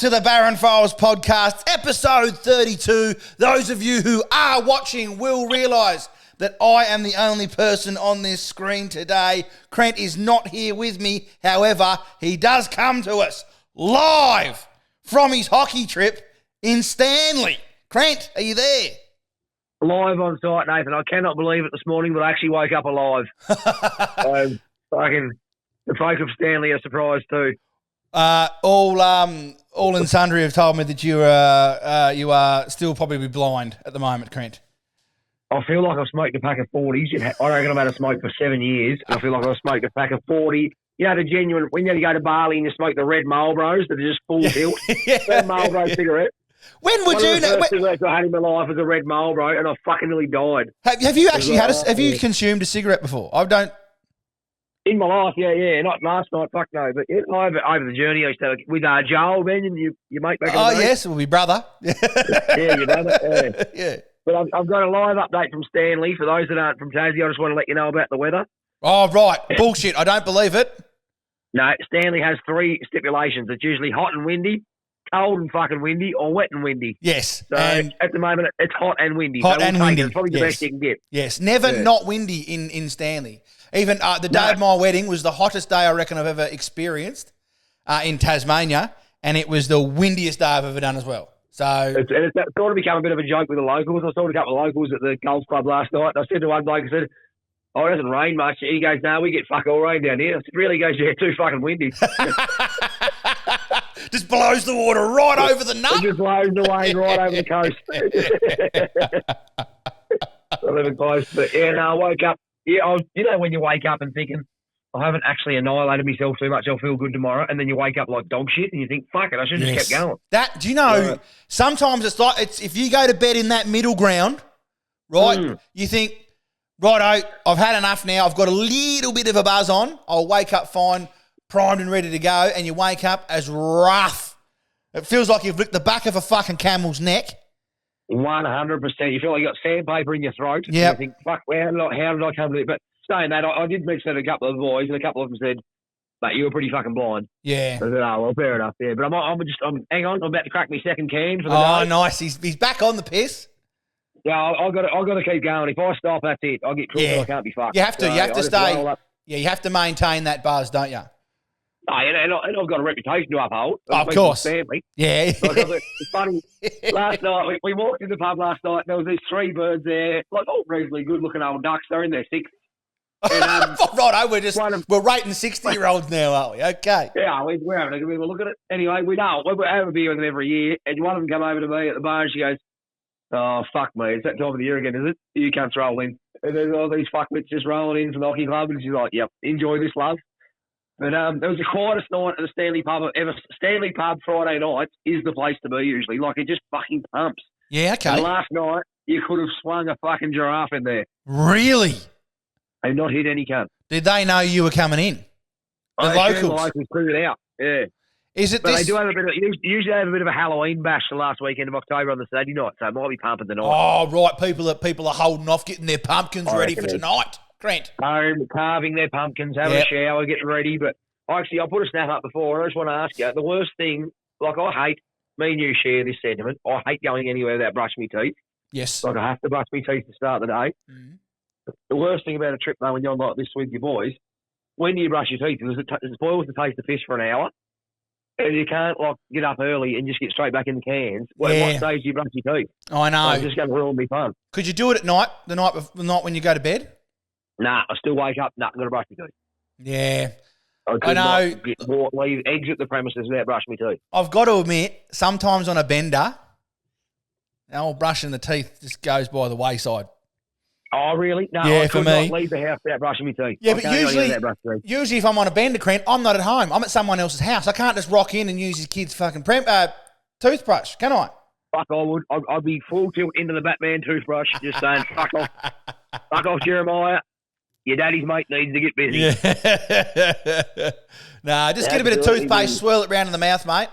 to the Barron Files podcast, episode 32. Those of you who are watching will realise that I am the only person on this screen today. Crent is not here with me. However, he does come to us live from his hockey trip in Stanley. Crent, are you there? Live on site, Nathan. I cannot believe it this morning, but I actually woke up alive. The folk of Stanley are surprised too. All and sundry have told me that you are still probably blind at the moment, Crent. I feel like I've smoked a pack of 40s. I reckon I've had a smoke for 7 years. I feel like I've smoked a pack of 40. You know, the genuine, when you go to Bali and you smoke the red Marlboros that are just full tilt. Red Marlboro cigarette. When would you know? The first cigarettes I had in my life was a red Marlboro, and I fucking nearly died. Have you actually have you consumed a cigarette before? I don't. In my life, yeah. Not last night, fuck no. But yeah, over the journey, I used to with Joel, Ben, and you mate back in the day. Yes, it will be brother. Yeah, your brother. Yeah. But I've got a live update from Stanley. For those that aren't from Tassie, I just want to let you know about the weather. Oh, right. Bullshit. I don't believe it. No, Stanley has 3 stipulations. It's usually hot and windy, cold and fucking windy, or wet and windy. Yes. So at the moment, it's hot and windy. Hot and windy. It's probably the best you can get. Yes. Never not windy in Stanley. Even the day of my wedding was the hottest day I reckon I've ever experienced in Tasmania, and it was the windiest day I've ever done as well. So it's sort of become a bit of a joke with the locals. I saw a couple of locals at the golf club last night, and I said to one bloke, I said, "Oh, it doesn't rain much." He goes, "No, we get fuck all rain down here." I said, "Really?" He goes, "Yeah, too fucking windy." Just blows the water right over the nut. It just blows the rain right over the coast. I live in close, but yeah, no, I woke up. Yeah, you know when you wake up and thinking, I haven't actually annihilated myself too much, I'll feel good tomorrow, and then you wake up like dog shit and you think, fuck it, I should have just kept going. Do you know, sometimes it's like, if you go to bed in that middle ground, right, you think, righto, I've had enough now, I've got a little bit of a buzz on, I'll wake up fine, primed and ready to go, and you wake up as rough. It feels like you've licked the back of a fucking camel's neck. 100%. You feel like you got sandpaper in your throat. Yeah. You think, fuck, how did I come to it? But saying that, I did mention a couple of boys, and a couple of them said, "Mate, you were pretty fucking blind." Yeah. I said, "Oh, well, fair enough." Yeah, but hang on, I'm about to crack my second can for the day. Oh, nice. He's back on the piss. Yeah, I got to keep going. If I stop, that's it. I get crooked. I can't be fucked. You have to. So you have to stay. Yeah, you have to maintain that buzz, don't you? Oh, and I've got a reputation to uphold. Of course. Family. Yeah. It's funny. Last night, we walked in the pub last night, and there was these 3 birds there, like all reasonably good-looking old ducks. They're in their 6th. And, right, we're rating 60-year-olds now, aren't we? Okay. Yeah, we're having a bit of a look at it. Anyway, we have a beer with them every year, and one of them come over to me at the bar, and she goes, "Oh, fuck me, it's that time of the year again, is it? You can't roll in." And there's all these fuckwits just rolling in from the hockey club, and she's like, "Yep, enjoy this, love." But there was the quietest night at the Stanley pub ever. Stanley pub Friday night is the place to be usually. Like, it just fucking pumps. Yeah, okay. And last night, you could have swung a fucking giraffe in there. Really? And not hit any cunt. Did they know you were coming in? The locals? The locals proved it out, yeah. Is it but this? They do have usually have a bit of a Halloween bash the last weekend of October on the Saturday night, so it might be pumping tonight. Oh, right. People are holding off, getting their pumpkins ready for tonight. Crent. Carving their pumpkins, having a shower, getting ready. But actually, I put a snap up before. I just want to ask you, the worst thing, like me and you share this sentiment, I hate going anywhere without brushing my teeth. Yes. Like I have to brush my teeth to start the day. Mm. The worst thing about a trip, though, when you're like this with your boys, when you brush your teeth, it spoils the taste of fish for an hour. And you can't get up early and just get straight back in the cans. What stage do you brush your teeth? I know. It's just going to ruin me fun. Could you do it at night, the night when you go to bed? Nah, I still wake up. Nah, I'm going to brush my teeth. Yeah. I know. Leave exit the premises without brushing my teeth. I've got to admit, sometimes on a bender, old brushing the teeth just goes by the wayside. Oh, really? No, yeah, I for could me. not leave the house without brushing my teeth. Yeah, but usually if I'm on a bender, Crent, I'm not at home. I'm at someone else's house. I can't just rock in and use his kid's fucking toothbrush, can I? Fuck, I would. I'd be full tilt into the Batman toothbrush, just saying, fuck off, Jeremiah. Your daddy's mate needs to get busy. Yeah. Nah, just get a bit of toothpaste, swirl it round in the mouth, mate.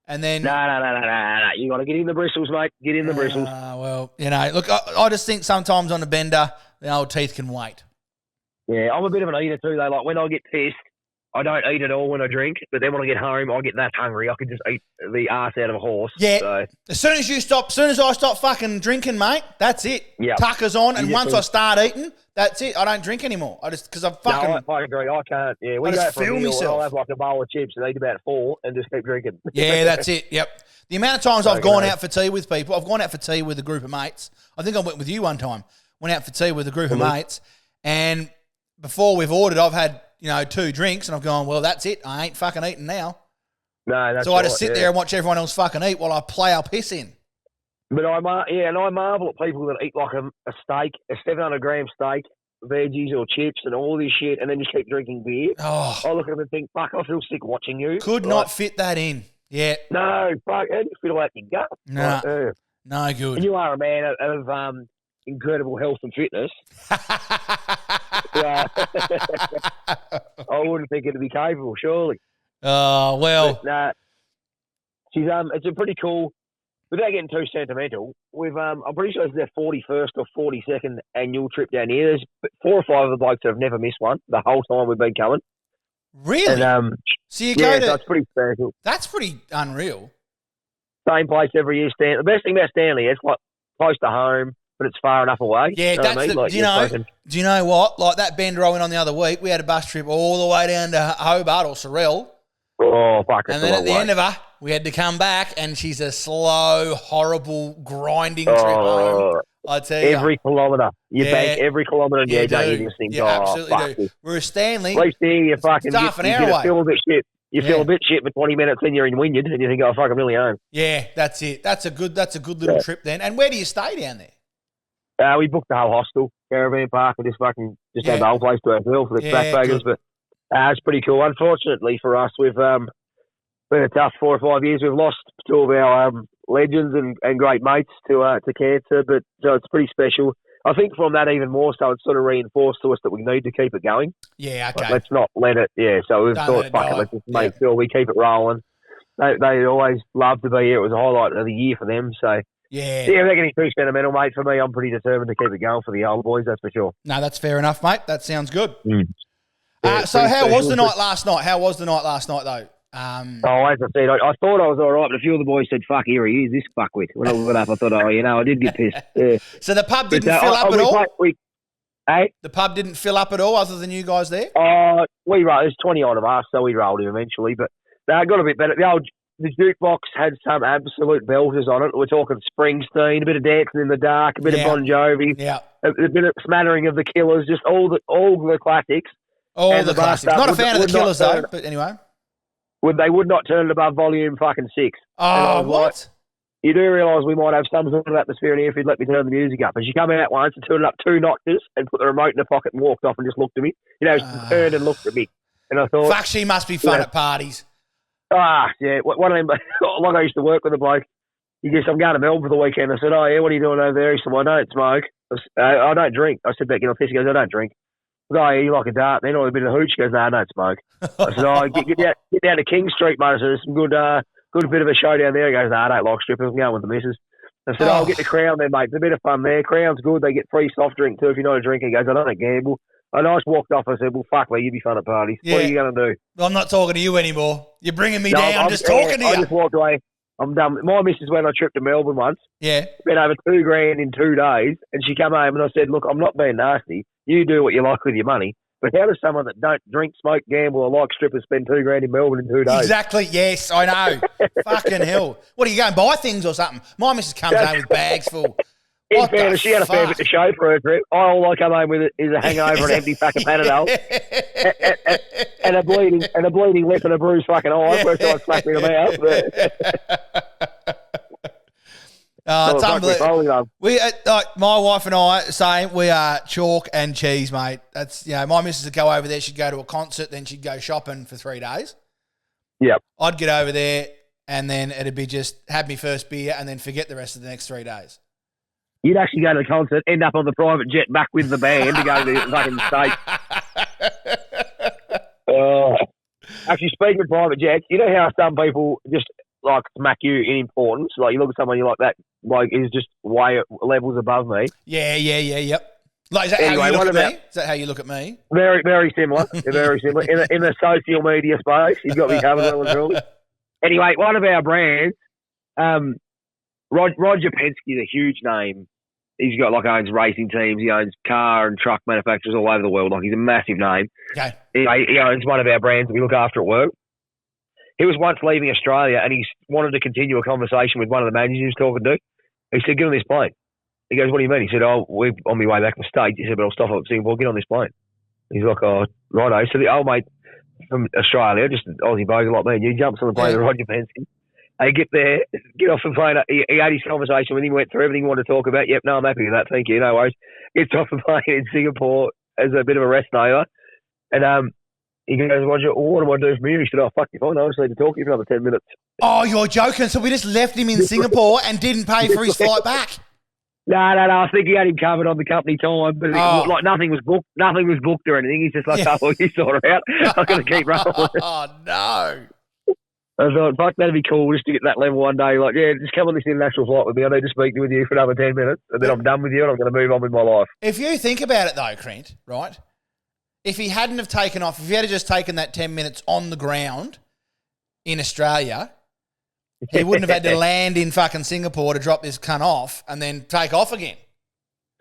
And then... No. You got to get in the bristles, mate. Get in the bristles. Well, look, I just think sometimes on a bender, the old teeth can wait. Yeah, I'm a bit of an eater too, though. Like, when I get pissed, I don't eat at all when I drink, but then when I get home, I get that hungry. I can just eat the arse out of a horse. Yeah. So. As soon as I stop fucking drinking, mate, that's it. Yeah. Tucker's on, and once I start eating, that's it. I don't drink anymore. Because I'm fucking. No, I agree. I can't. Yeah, we go for a meal. I'll have like a bowl of chips and eat about 4 and just keep drinking. Yeah, that's it. Yep. The amount of times I've gone out for tea with people, I've gone out for tea with a group of mates. I think I went with you one time. Went out for tea with a group of mates, and before we've ordered, I've had 2 drinks, and I've gone, well, that's it. I ain't fucking eating now. No, that's so I just sit there and watch everyone else fucking eat while I play our piss in. But I marvel at people that eat like a steak, a 700-gram steak, veggies or chips and all this shit, and then just keep drinking beer. Oh. I look at them and think, fuck, I feel sick watching you. Could not fit that in. Yeah. No, fuck, how do you feel like your gut? No. No good. And you are a man of incredible health and fitness. I wouldn't think it'd be capable, surely. Oh, well. But, it's a pretty cool, without getting too sentimental, I'm pretty sure it's their 41st or 42nd annual trip down here. There's 4 or 5 of the blokes that have never missed one the whole time we've been coming. Really? And, so you go to... that's pretty special. That's pretty unreal. Same place every year. The best thing about Stanley, it's like close to home, but it's far enough away. Yeah, do you know what? Like that bender I went on the other week, we had a bus trip all the way down to Hobart or Sorrel. Oh, fuck. And then at the end of her, we had to come back, and she's a slow, horrible, grinding trip home. I tell you. Every kilometre. You bank every kilometre and you don't hear this thing. You absolutely do. Whereas Stanley, at least here you fucking half an hour away. Feel a bit shit. You feel a bit shit for 20 minutes, then you're in Wynyard, and you think, oh, fuck, I'm really home. Yeah, that's it. That's a good little trip then. And where do you stay down there? We booked the whole hostel, caravan park, and just had the whole place to ourselves for the backpackers. But it's pretty cool. Unfortunately for us, we've been a tough 4 or 5 years. We've lost 2 of our legends and great mates to cancer, but so it's pretty special. I think from that even more so, it's sort of reinforced to us that we need to keep it going. Yeah, okay. But let's not let it, so we've thought, fuck it, let's just make sure we keep it rolling. They always love to be here. It was a highlight of the year for them, so... Yeah, they're getting too sentimental, mate. For me, I'm pretty determined to keip it going for the old boys, that's for sure. No, that's fair enough, mate. That sounds good. So how was the night last night? How was the night last night, though? As I said, I thought I was all right, but a few of the boys said, fuck, here he is, this fuckwit. When I looked it up, I thought, I did get pissed. Yeah. So the pub didn't fill up at all? The pub didn't fill up at all other than you guys there? There's 20-odd of us, so we rolled him eventually, but it got a bit better. The jukebox had some absolute belters on it. We're talking Springsteen, a bit of Dancing in the Dark, a bit of Bon Jovi, a bit of smattering of the Killers, just all the classics. All the classics. Not a fan of the Killers, though, but anyway. They would not turn it above volume fucking 6. Oh, what? Like, you do realise we might have some sort of atmosphere in here if you'd let me turn the music up. But she come out once and turned it up 2 notches and put the remote in her pocket and walked off and just looked at me. Turned and looked at me. And I thought... Fuck, she must be fun at parties. Yeah. One of them, like I used to work with a bloke. He goes, I'm going to Melbourne for the weekend. I said, oh, yeah, what are you doing over there? He said, well, I don't smoke. I don't drink. I said, back, piss. He goes, I don't drink. I said, oh, yeah, you like a dart then or a bit of hooch? He goes, no, I don't smoke. I said, oh, get down to King Street, mate. I said, there's some good bit of a show down there. He goes, no, I don't like strippers. I'm going with the missus. I said, I'll get the Crown there, mate. It's a bit of fun there. Crown's good. They get free soft drink too if you're not a drinker. He goes, I don't gamble. And I just walked off. I said, well, fuck me, you'd be fun at parties. Yeah. What are you going to do? I'm not talking to you anymore. You're bringing me down. I'm just talking to you. I just walked away. I'm done. My missus went on a trip to Melbourne once. Yeah. Spent over $2,000 in 2 days. And she came home and I said, look, I'm not being nasty. You do what you like with your money. But how does someone that don't drink, smoke, gamble, or like strippers spend $2,000 in Melbourne in 2 days? Exactly, yes, I know. Fucking hell. What, are you going to buy things or something? My missus comes home with bags full. In fairness, she had a fair bit to show for her trip. All I come home with is a hangover and an empty pack of Panadol and a bleeding lip and a bruised fucking eye. First time I smacked me in the mouth. It's unbelievable. My wife and I, same. We are chalk and cheese, mate. That's my missus would go over there. She'd go to a concert, then she'd go shopping for 3 days. Yep. I'd get over there, and then it'd be just have me first beer, and then forget the rest of the next 3 days. You'd actually go to the concert, end up on the private jet back with the band to go to the fucking States. Actually, speaking of private jets, you know how some people just like smack you in importance? Like you look at someone you like that, like is just way levels above me. Yeah, yep. Like, is that Anyway, how you what look at about- me? Is that how you look at me? Very, very similar. Very similar. In the social media space, he's got me covered well and truly. Anyway, one of our brands, Roger Penske's a huge name. He's got owns racing teams. He owns car and truck manufacturers all over the world. He's a massive name. Okay. He owns one of our brands that we look after at work. He was once leaving Australia and he wanted to continue a conversation with one of the managers he was talking to. He said, "Get on this plane." He goes, "What do you mean?" He said, "Oh, we're on my way back to the States." He said, "But I'll stop at Singapore, get on this plane." He's like, "Oh, righto." So the old mate from Australia, just an Aussie bogan like me, and you jumps on the plane with Roger Penske. They get there, get off the plane. He had his conversation with him, went through everything he wanted to talk about. Yep, no, I'm happy with that. Thank you. No worries. Gets off the plane in Singapore as a bit of a rest over. And he goes, "Roger, what do I do from here?" He said, "Oh, fuck you, fine. I just need to talk to you for another 10 minutes. Oh, you're joking. So we just left him in Singapore and didn't pay for his flight back. No. I think he had him covered on the company time, but nothing was booked. Nothing was booked or anything. He's just like, "Oh, well, you sort it out. I'm going to keep rolling." Oh, no. I thought, fuck, that'd be cool just to get that level one day. Like, yeah, just come on this international flight with me. I need to speak with you for another 10 minutes, and then I'm done with you, and I'm going to move on with my life. If you think about it, though, Crent, right? If he hadn't have taken off, if he had just taken that 10 minutes on the ground in Australia, he wouldn't have had to land in fucking Singapore to drop this cunt off and then take off again.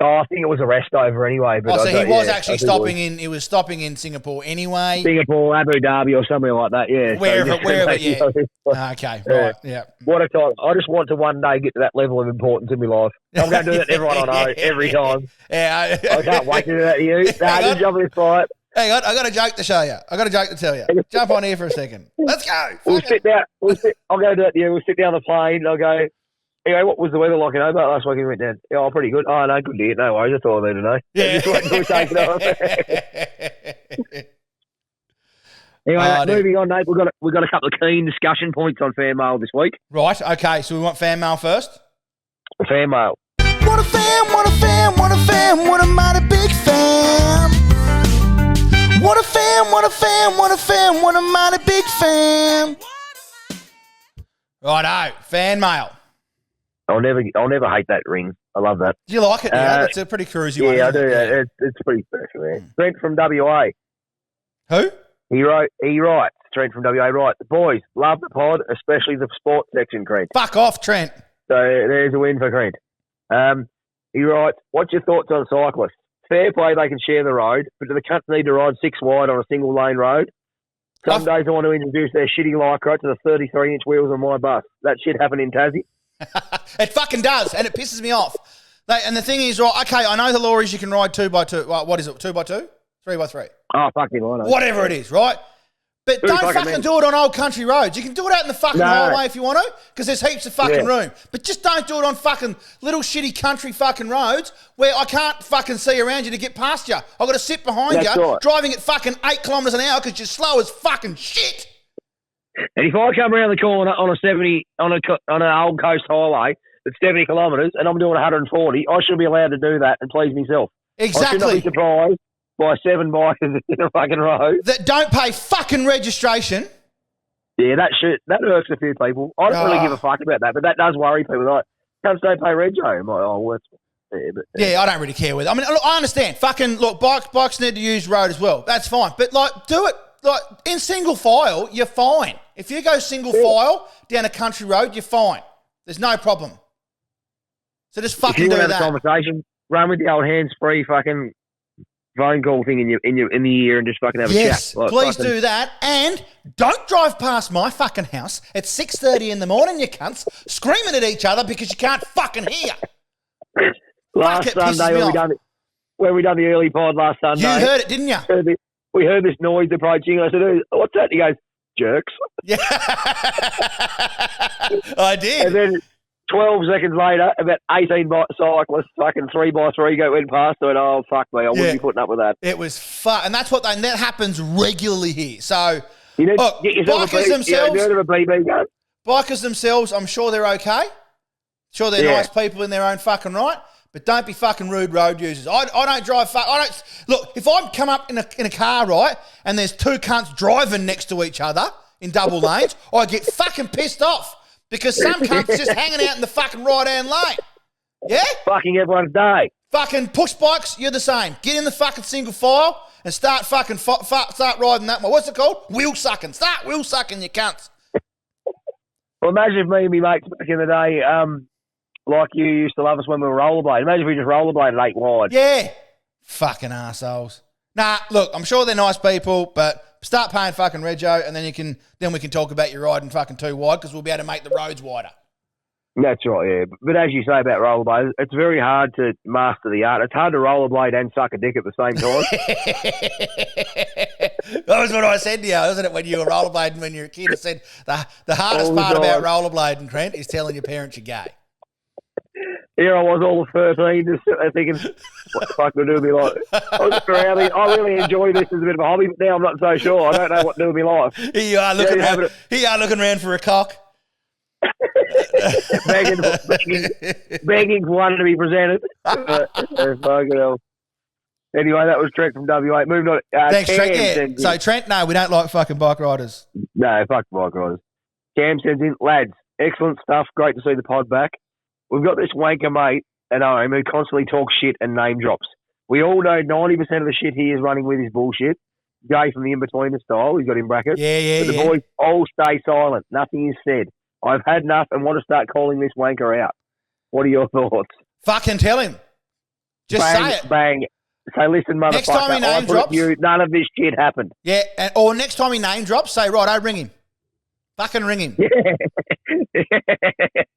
Oh, I think it was a rest over anyway. But so he was actually stopping in. He was stopping in Singapore anyway. Singapore, Abu Dhabi, or somewhere like that. Yeah, wherever. Yeah. Okay, right. Yeah. What a time! I just want to one day get to that level of importance in my life. I'm going to do that to everyone I know every time. Yeah. I can't wait to do that to you. Just jump on this flight. Hang on, I got a joke to show you. I got a joke to tell you. Jump on here for a second. Let's go. We'll sit down. I'll go do that to you. We'll sit down the plane. I'll go. Anyway, what was the weather like in Hobart last week? We went down. Oh, pretty good. Oh, no, good to hear. No worries. That's all I need to know. Yeah. Just wait until we take it off. Anyway, moving on, Nate. We've got a couple of keen discussion points on fan mail this week. Right. Okay. So we want fan mail first. Fan mail. What a fan! What a fan! What a fan! What a mighty big fan! What a fan! What a fan! What a fan! What a mighty big fan! Righto. Fan mail. I'll never hate that ring. I love that. Do you like it? Yeah, it's a pretty cruisy one. Yeah, I do. Yeah. It's pretty special, man. Trent from WA. Who? He writes, Trent from WA writes, "Boys, love the pod, especially the sports section, Crent." Fuck off, Trent. So there's a win for Crent. He writes, "What's your thoughts on cyclists? Fair play, they can share the road, but do the cunts need to ride 6 wide on a single lane road? Some days I want to introduce their shitty lycra to the 33-inch wheels on my bus. That shit happened in Tassie." It fucking does, and it pisses me off. And the thing is, right, okay, I know the law is you can ride 2x2. Well, what is it, 2x2? 3x3? Oh, fucking I know. Whatever it is, right? But don't fucking do it on old country roads. You can do it out in the fucking highway if you want to, because there's heaps of fucking room. But just don't do it on fucking little shitty country fucking roads where I can't fucking see around you to get past you. I've got to sit behind you, driving at fucking 8 kilometres an hour because you're slow as fucking shit. And if I come around the corner on a 70 on an old coast highway that's 70 kilometres and I'm doing 140, I should be allowed to do that and please myself. Exactly. I should not be surprised by 7 bikers in a fucking row that don't pay fucking registration. Yeah, that irks a few people. I don't really give a fuck about that, but that does worry people. Like, cunts don't pay rego. I'm like, oh, well, yeah, I don't really care with it. I mean, look, I understand. Fucking look, bikes need to use road as well. That's fine, but do it. In single file, you're fine. If you go single file down a country road, you're fine. There's no problem. So just fucking do that. If you want to have a conversation, run with the old hands-free fucking phone call thing in the ear and just fucking have a chat. Yes, please do that. And don't drive past my fucking house at 6:30 in the morning, you cunts, screaming at each other because you can't fucking hear. Last Sunday when we done the early pod last Sunday. You heard it, didn't you? We heard this noise approaching. I said, "What's that?" He goes, "Jerks." Yeah. I did. And then 12 seconds later, about 18 cyclists, fucking 3x3 went past. I went, "Oh, fuck me. I wouldn't be putting up with that." It was fun. And that's that happens regularly here. So, look, bikers themselves, I'm sure they're okay. Sure, they're nice people in their own fucking right. But don't be fucking rude road users. I don't drive. Look. If I come up in a car, right, and there's 2 cunts driving next to each other in double lanes, I get fucking pissed off because some cunts just hanging out in the fucking right hand lane. Yeah, fucking everyone's day. Fucking push bikes, you're the same. Get in the fucking single file and start fucking start riding that one. What's it called? Wheel sucking. Start wheel sucking, you cunts. Well, imagine if me and me mates back in the day, like you used to love us when we were rollerblading. Imagine if we just rollerbladed 8 wide. Yeah. Fucking assholes. Nah, look, I'm sure they're nice people, but start paying fucking rego, and then we can talk about your riding fucking 2 wide because we'll be able to make the roads wider. That's right, yeah. But as you say about rollerblades, it's very hard to master the art. It's hard to rollerblade and suck a dick at the same time. That was what I said to you, wasn't it, when you were rollerblading when you were a kid? I said the hardest part about rollerblading, Crent, is telling your parents you're gay. Here I was, all of 13, just sitting there thinking, what the fuck do I do with my life? I really enjoy this as a bit of a hobby, but now I'm not so sure. I don't know what to do with my life. Here you are looking around for a cock. begging for one to be presented. Fucking hell. Anyway, that was Trent from W8. Moving on. Thanks, Trent. Yeah. So, Trent, no, we don't like fucking bike riders. No, fuck bike riders. Cam sends in, lads, excellent stuff. Great to see the pod back. We've got this wanker mate at home who constantly talks shit and name drops. We all know 90% of the shit he is running with is bullshit. Jay from the in-betweener style, he's got in brackets. Yeah. But the boys all stay silent. Nothing is said. I've had enough and want to start calling this wanker out. What are your thoughts? Fucking tell him. Just say it. Bang. Say, listen, motherfucker. Next time he name drops. None of this shit happened. Yeah, or next time he name drops, say, right, I ring him. Fucking ring him. Yeah.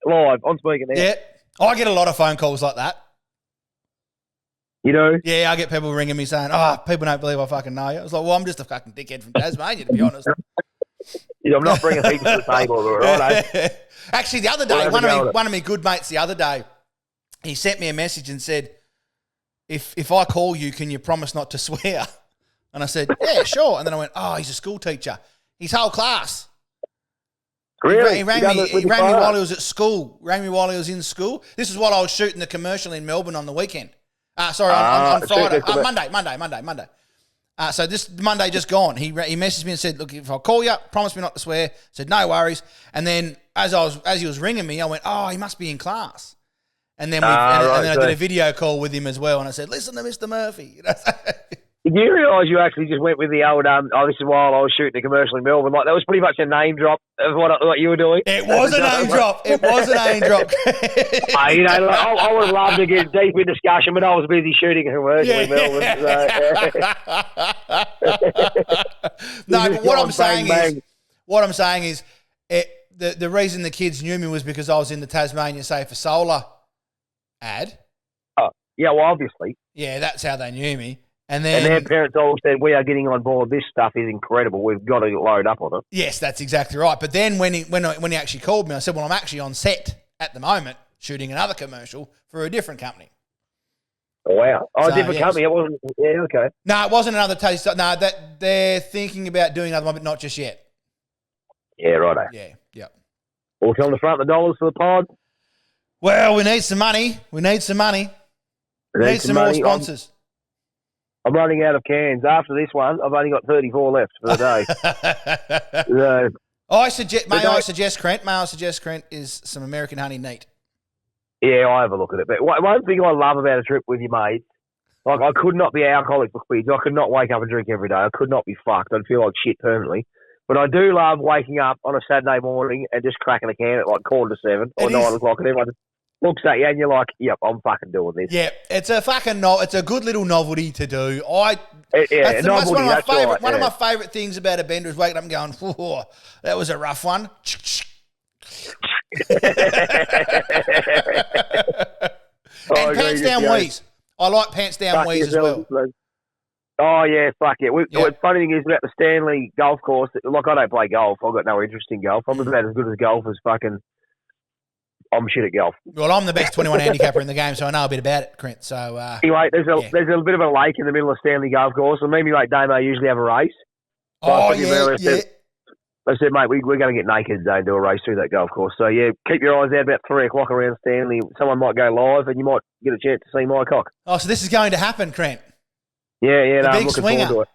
Live. I'm speaking now. Yeah. I get a lot of phone calls like that. You know? Yeah, I get people ringing me saying, people don't believe I fucking know you. I was like, well, I'm just a fucking dickhead from Tasmania, to be honest. Yeah, I'm not bringing people to the table, right? Actually, the other day, one of my good mates the other day, he sent me a message and said, if I call you, can you promise not to swear? And I said, yeah, sure. And then I went, he's a school teacher. His whole class. Really? He rang me while he was at school. Rang me while he was in school. This is while I was shooting the commercial in Melbourne on the weekend. On Friday. Monday. So this Monday just gone. He messaged me and said, look, if I call you, promise me not to swear. I said, no worries. And then as he was ringing me, I went, he must be in class. And then I did a video call with him as well. And I said, listen to Mr. Murphy. You know? Did you realise you actually just went with the old, this is while I was shooting the commercial in Melbourne? Like, that was pretty much a name drop of what you were doing. It was a name drop. It was a name drop. I would have loved to get deep in discussion, but I was busy shooting a commercial in Melbourne. No, but what I'm saying is, the reason the kids knew me was because I was in the Tasmania Safer Solar ad. Oh, yeah, well, obviously. Yeah, that's how they knew me. And their parents all said, we are getting on board. This stuff is incredible. We've got to load up on it. Yes, that's exactly right. But then when he actually called me, I said, well, I'm actually on set at the moment shooting another commercial for a different company. Oh, wow. Different company. It wasn't. Yeah, okay. No, it wasn't another taste. No, they're thinking about doing another one, but not just yet. Yeah, righto. Yeah. All on the front of the dollars for the pod? Well, we need some money. We need some more sponsors. I'm running out of cans. After this one, I've only got 34 left for the day. May I suggest Crent is some American honey neat. Yeah, I'll have a look at it. But one thing I love about a trip with your mates, like, I could not be alcoholic for quids. I could not wake up and drink every day. I could not be fucked. I'd feel like shit permanently. But I do love waking up on a Saturday morning and just cracking a can at like 7:15 or 9 o'clock, and everyone just looks at you and you're like, yep, I'm fucking doing this. Yeah, it's a good little novelty to do. One of my favourite things about a bender is waking up and going, whoa, that was a rough one. And pants down wheeze. I like pants down wheeze as well. Oh, yeah, fuck yeah. The funny thing is about the Stanley golf course, like, I don't play golf. I've got no interest in golf. I'm about as good as golf as fucking... I'm shit at golf. Well, I'm the best 21 handicapper in the game, so I know a bit about it, Crent. So anyway, there's a bit of a lake in the middle of Stanley Golf Course, and me and my mate Damo usually have a race. So I said, mate, we're going to get naked and do a race through that golf course. So, yeah, keep your eyes out about 3 o'clock around Stanley. Someone might go live, and you might get a chance to see my cock. Oh, so this is going to happen, Crent? Yeah, I'm looking swinger. forward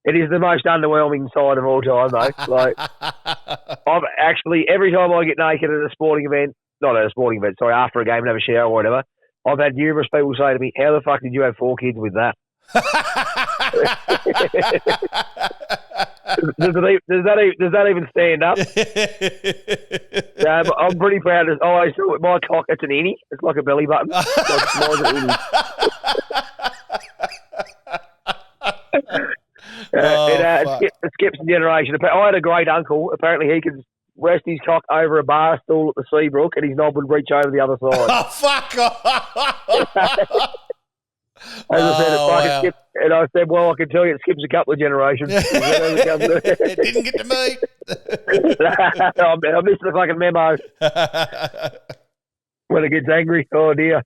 to it. It is the most underwhelming side of all time, mate. Like, I've actually, every time I get naked at a sporting event, not at a sporting event, sorry, after a game and have a shower or whatever, I've had numerous people say to me, how the fuck did you have 4 kids with that? does that even stand up? But I'm pretty proud. I always thought my cock, it's an innie. It's like a belly button. It skips a generation. I had a great uncle. Apparently he could rest his cock over a bar stool at the Seabrook and his knob would reach over the other side. Oh, fuck off. As I said, it skips, and I said, well, I can tell you it skips a couple of generations. It didn't get to me. I missed the fucking memo. When it gets angry, oh dear.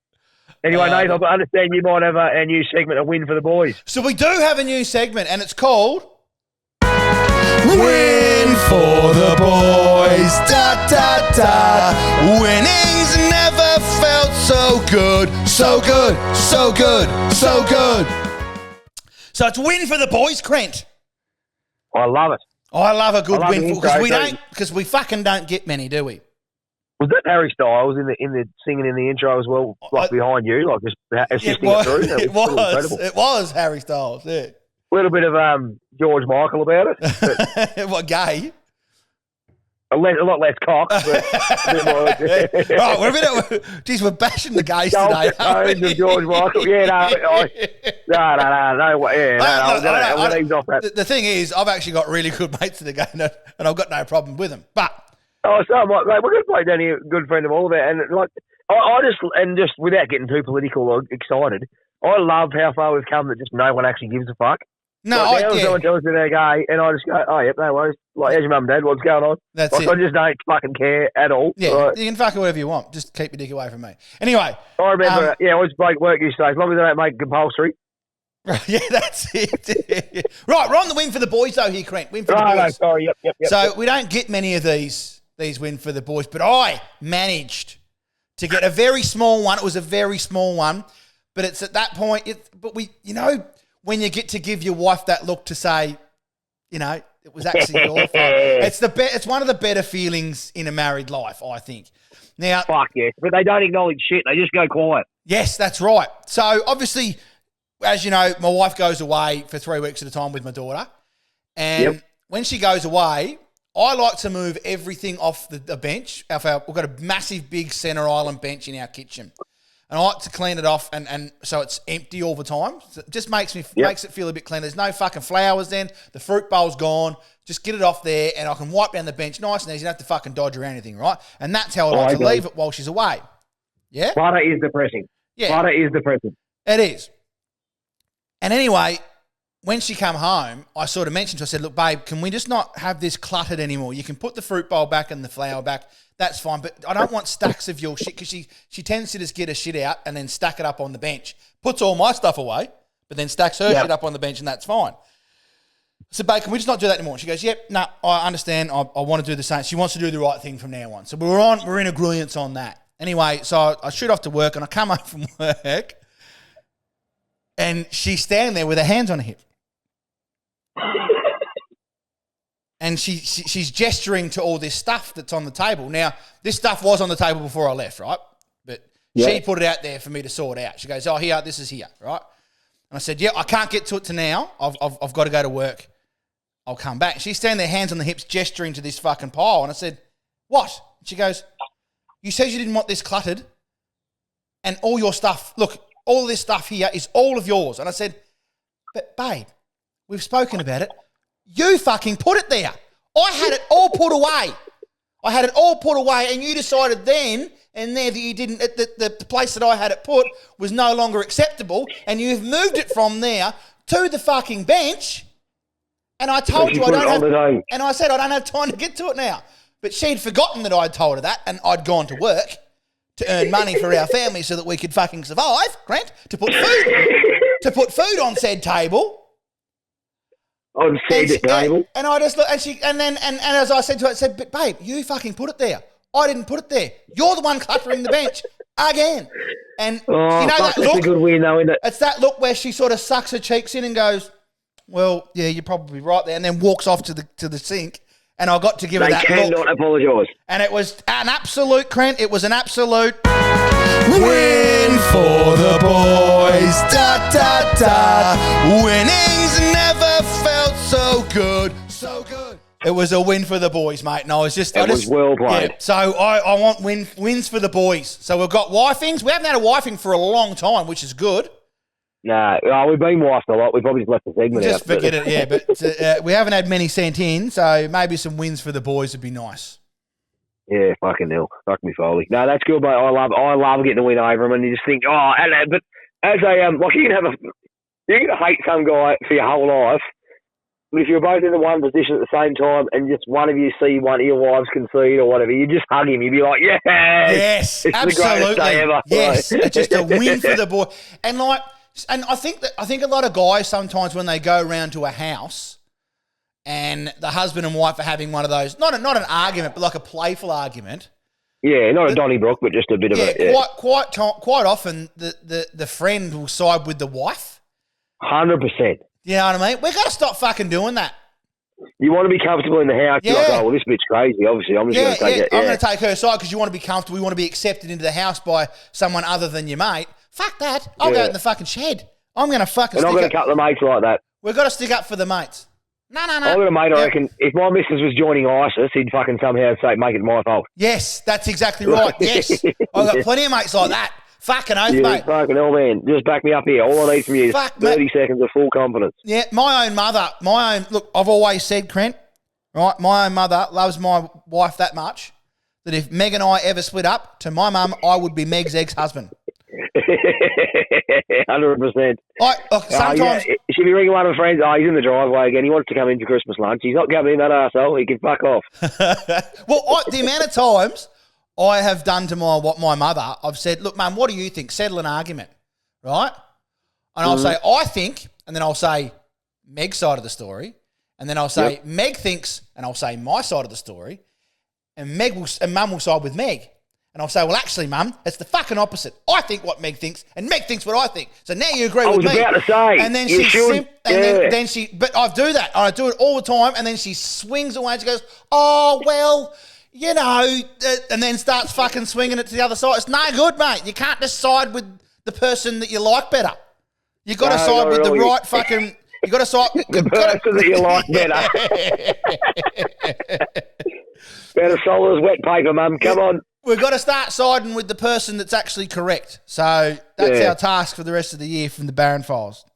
Anyway, Nathan, I understand you might have a new segment, a win for the boys. So we do have a new segment, and it's called Win for the Boys. Da, da, da. Winnings never felt so good, so good, so good, so good. So it's win for the boys, Crent. I love it. I love a good win because we fucking don't get many, do we? Was that Harry Styles in the singing in the intro as well, like behind you, like just assisting it through? It was Harry Styles. Yeah. A little bit of George Michael about it. What, gay? A lot less cock. But a bit more. Right, we're bashing the gays today. Of George Michael. Yeah, The thing is, I've actually got really good mates that are gay, and I've got no problem with them. But so we're going to play Danny, a good friend of all that, and like just without getting too political or excited, I love how far we've come that just no one actually gives a fuck. No, someone tells me they're gay, and I just go, oh, yep, no worries. Like, how's your mum and dad? What's going on? That's it. I just don't fucking care at all. Yeah, right? You can fuck it whatever you want. Just keep your dick away from me. Anyway. I remember, I always break work used to say, as long as they don't make it compulsory. Yeah, that's it. Right, we're on the win for the boys, though, here, Crent. Win for the boys. No, sorry, yep. So we don't get many of these win for the boys, but I managed to get a very small one. It was a very small one, but it's at that point, when you get to give your wife that look to say, it was actually your fault. It's one of the better feelings in a married life, I think. Now, fuck yes, but they don't acknowledge shit. They just go quiet. Yes, that's right. So obviously, as you know, my wife goes away for 3 weeks at a time with my daughter, and when she goes away, I like to move everything off the bench. We've got a massive, big centre island bench in our kitchen. And I like to clean it off and so it's empty all the time. So it just makes it feel a bit clean. There's no fucking flowers then. The fruit bowl's gone. Just get it off there and I can wipe down the bench nice and easy. You don't have to fucking dodge around anything, right? And that's how I like to leave it while she's away. Yeah? Clutter is depressing. Yeah. Clutter is depressing. It is. And anyway, when she come home, I sort of mentioned to her, I said, look, babe, can we just not have this cluttered anymore? You can put the fruit bowl back and the flour back. That's fine, but I don't want stacks of your shit because she tends to just get her shit out and then stack it up on the bench. Puts all my stuff away, but then stacks her shit up on the bench and that's fine. I said, babe, can we just not do that anymore? She goes, yep, no, I understand. I want to do the same. She wants to do the right thing from now on. So we're in agreement on that. Anyway, so I shoot off to work and I come home from work and she's standing there with her hands on her hip. And she's gesturing to all this stuff that's on the table. Now, this stuff was on the table before I left, right? But she put it out there for me to sort out. She goes, oh, here, this is here, right? And I said, yeah, I can't get to it to now. I've got to go to work. I'll come back. She's standing there, hands on the hips, gesturing to this fucking pile. And I said, what? And she goes, you said you didn't want this cluttered. And all your stuff, look, all this stuff here is all of yours. And I said, but babe, we've spoken about it. You fucking put it there. I had it all put away. And you decided then and there that you didn't, the place that I had it put was no longer acceptable and you've moved it from there to the fucking bench and I told you I don't have, and I said I don't have time to get to it now. But she'd forgotten that I'd told her that and I'd gone to work to earn money for our family so that we could fucking survive, Crent, to put food on said table. On said table. And I just look, and as I said to her, I said, but babe, you fucking put it there. I didn't put it there. You're the one cluttering the bench again. And you know that look. That's a good win, though, isn't it? It's that look where she sort of sucks her cheeks in and goes, well, yeah, you're probably right there, and then walks off to the sink. And I got to give her that look. They cannot apologise. And it was an absolute, Crent. It was an absolute Win for the boys. Da da da. Winning's never felt so good. So good. It was a win for the boys, mate. And I was just... It was well played. Yeah, so I want wins for the boys. So we've got wifings. We haven't had a wifing for a long time, which is good. Nah, we've been wifed a lot. We probably just left the segment out. Just forget it, yeah. But we haven't had many sent in, so maybe some wins for the boys would be nice. Yeah, fucking hell. Fuck me, Foley. No, that's good, mate. I love getting a win over him, and you just think, but as a, like, you're going to hate some guy for your whole life, but if you're both in the one position at the same time and just one of you see one of your wives concede or whatever, you just hug him. You'd be like, yes, it's absolutely. the greatest day ever. Yes, it's just a win for the boy. And I think a lot of guys sometimes when they go around to a house and the husband and wife are having one of those, not an argument, but like a playful argument. Yeah, not a Donnybrook, but just a bit of a... Yeah, quite often the friend will side with the wife. 100%. You know what I mean? We've got to stop fucking doing that. You want to be comfortable in the house. Yeah. You're like, oh, well, this bit's crazy. Obviously, I'm just going to take it. I'm going to take her side because you want to be comfortable. You want to be accepted into the house by someone other than your mate. Fuck that. I'll go in the fucking shed. I'm going to fucking And I'm going to cut the mates like that. We've got to stick up for the mates. No. I've got a mate, I reckon, if my missus was joining ISIS, he'd fucking somehow say, make it my fault. Yes, that's exactly right. Yes. I've got plenty of mates like that. Fucking oath, mate. Fucking hell, man. Just back me up here. All I need from you is 30 seconds of full confidence. Yeah, my own mother, look, I've always said, Crent, right, my own mother loves my wife that much that if Meg and I ever split up, to my mum, I would be Meg's ex-husband. 100%. Sometimes... She'll be ringing one of her friends. Oh, he's in the driveway again. He wants to come in for Christmas lunch. He's not coming in, that arsehole. He can fuck off. Well, the amount of times I have done to my mother, I've said, look, Mum, what do you think? Settle an argument, right? And I'll say, I think, and then I'll say Meg's side of the story, and then I'll say Meg thinks, and I'll say my side of the story, and Mum will side with Meg. And I'll say, well, actually, Mum, it's the fucking opposite. I think what Meg thinks, and Meg thinks what I think. So now you agree with me. I was about to say. And then but I do that. I do it all the time, and then she swings away and she goes, oh, well, you know, and then starts fucking swinging it to the other side. It's no good, mate. You can't just side with the person that you like better. You got to side with the right fucking... You got to side... The person that you like better. Better sold as wet paper, Mum. Come on. We've got to start siding with the person that's actually correct. So that's our task for the rest of the year from the Barron Files.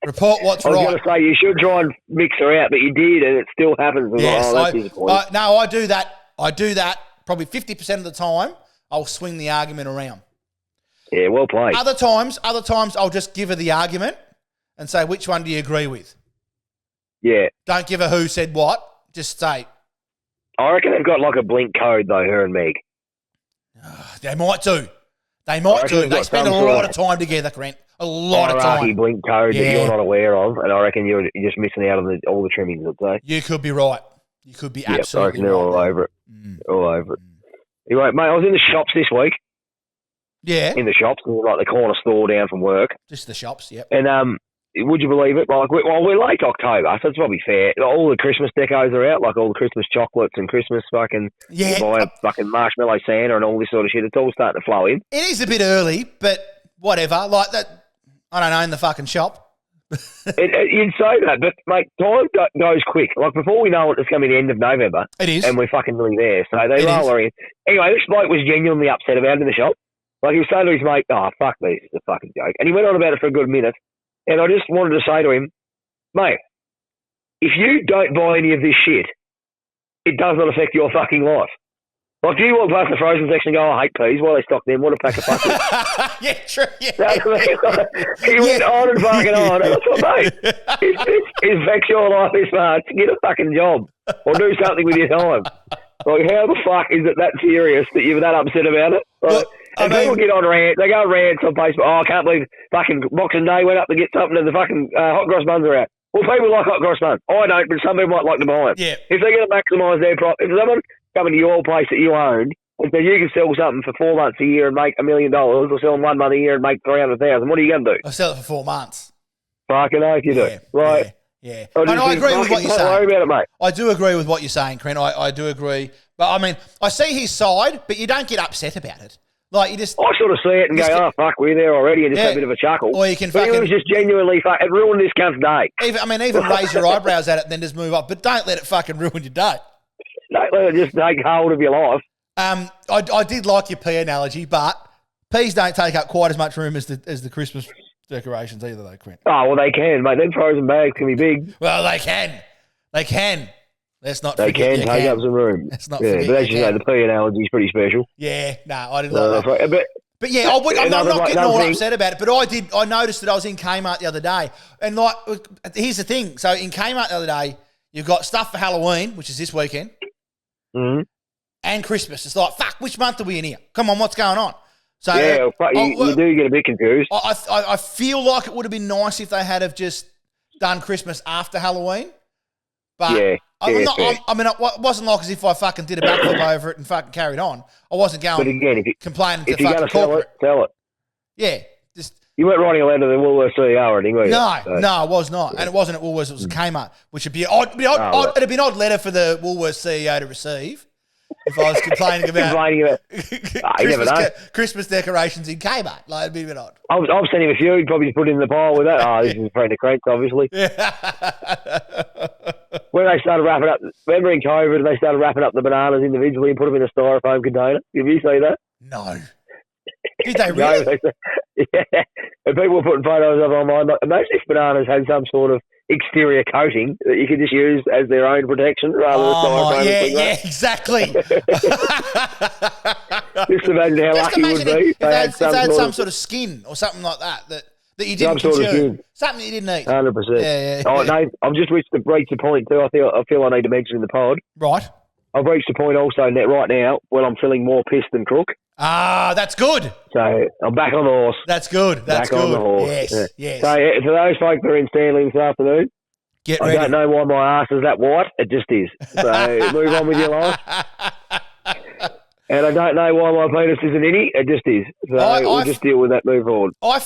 Report what's right. I was going to say, you should try and mix her out, but you did, and it still happens. Yes, that's disappointing. No, I do that. I do that probably 50% of the time. I'll swing the argument around. Yeah, well played. Other times, I'll just give her the argument and say, which one do you agree with? Yeah. Don't give her who said what. Just say... I reckon they've got like a blink code, though, her and Meg. They might do. They They spend a lot of time together, Crent. A lot of time. Blink code that you're not aware of, and I reckon you're just missing out on all the trimmings, I'd say. You could be right. You could be absolutely I reckon they're all over it. All over it. Anyway, mate, I was in the shops this week. Yeah. In the shops, like the corner store down from work. Just the shops, yep. And would you believe it? Like, we're late October, so it's probably fair. All the Christmas decos are out, like all the Christmas chocolates and Christmas fucking... Yeah. Buy a fucking marshmallow Santa and all this sort of shit. It's all starting to flow in. It is a bit early, but whatever. Like that, I don't own the fucking shop. You'd say that, but, mate, time goes quick. Like, before we know it, it's going to be the end of November. It is. And we're fucking nearly there. So they roll in. Anyway, this bloke was genuinely upset about it in the shop. Like, he was saying to his mate, oh, fuck this, it's a fucking joke. And he went on about it for a good minute. And I just wanted to say to him, mate, if you don't buy any of this shit, it does not affect your fucking life. Like, do you walk past the frozen section and go, oh, I hate peas, why they stock them? What a pack of fuckers. Yeah, true. Yeah. He went on and fucking on. And I thought, mate, if it affects your life this much, get a fucking job or do something with your time. Like, how the fuck is it that serious that you're that upset about it? Like, and people get on rants. They go on rants on Facebook. Oh, I can't believe fucking Boxing Day went up to get something and the fucking hot cross buns are out. Well, people like hot cross buns. I don't, but some people might like to buy them. Yeah. If they're going to maximise their profit, if someone coming to your place that you own and says you can sell something for 4 months a year and make $1 million, or sell them 1 month a year and make 300,000, what are you going to do? I'll sell it for 4 months. Fucking oath you do. Right. Yeah. And I agree with what you're saying. Don't worry about it, mate. I do agree with what you're saying, Crent. I do agree. But, I mean, I see his side, but you don't get upset about it. Like you just, I sort of see it and go, oh, fuck, we're there already, and just have a bit of a chuckle. or you can but fucking, it was just genuinely, it ruined this cunt's day. Even raise your eyebrows at it and then just move up. But don't let it fucking ruin your day. Don't let it just take hold of your life. I did like your pea analogy, but peas don't take up quite as much room as the Christmas decorations either, though, Crent. Oh, well, they can, mate. Them frozen bags can be big. Well, they can. Let's not they forget. They can take up some room. Let's not forget. But as you know, the pea analogy is pretty special. Yeah, no, I didn't like that. But yeah, I'm not getting all upset about it. But I noticed that I was in Kmart the other day, and like, here's the thing. So in Kmart the other day, you've got stuff for Halloween, which is this weekend, and Christmas. It's like, fuck, which month are we in here? Come on, what's going on? So yeah, you do get a bit confused. I feel like it would have been nice if they had have just done Christmas after Halloween. But yeah, it wasn't like as if I fucking did a backflip over it and fucking carried on. I wasn't going but again, complaining if to you're fucking corporate. Sell it. Yeah, just... You weren't writing a letter to the Woolworths CEO or anything, were you? No, I was not. And it wasn't at Woolworths, it was at Kmart, which would be odd. It'd be an odd letter for the Woolworths CEO to receive if I was complaining about you never know. Christmas decorations in Kmart. Like, it'd be a bit odd. I've sent him a few. He'd probably just put it in the pile with that. Oh, this is a friend of Crent, obviously. When they started wrapping up, remember in COVID, they started wrapping up the bananas individually and put them in a styrofoam container. Have you seen that? No. Did they really? No, yeah. And people were putting photos of online. Like, most of these bananas had some sort of exterior coating that you could just use as their own protection rather than styrofoam. Yeah, exactly. Just imagine how lucky you would be. If they had some sort of skin or something like that you didn't consume. Something you didn't eat. 100%. Yeah. Oh, no, I've just reached the point too. I feel I need to mention in the pod. Right. I've reached the point also right now when I'm feeling more pissed than crook. Ah, that's good. So I'm back on the horse. That's good. That's back good. on the horse. Yes. So to those folk that are in Stanley this afternoon, get ready. I don't know why my ass is that white. It just is. So move on with your life. And I don't know why my penis isn't any. It just is. So we'll just deal with that. Move on. I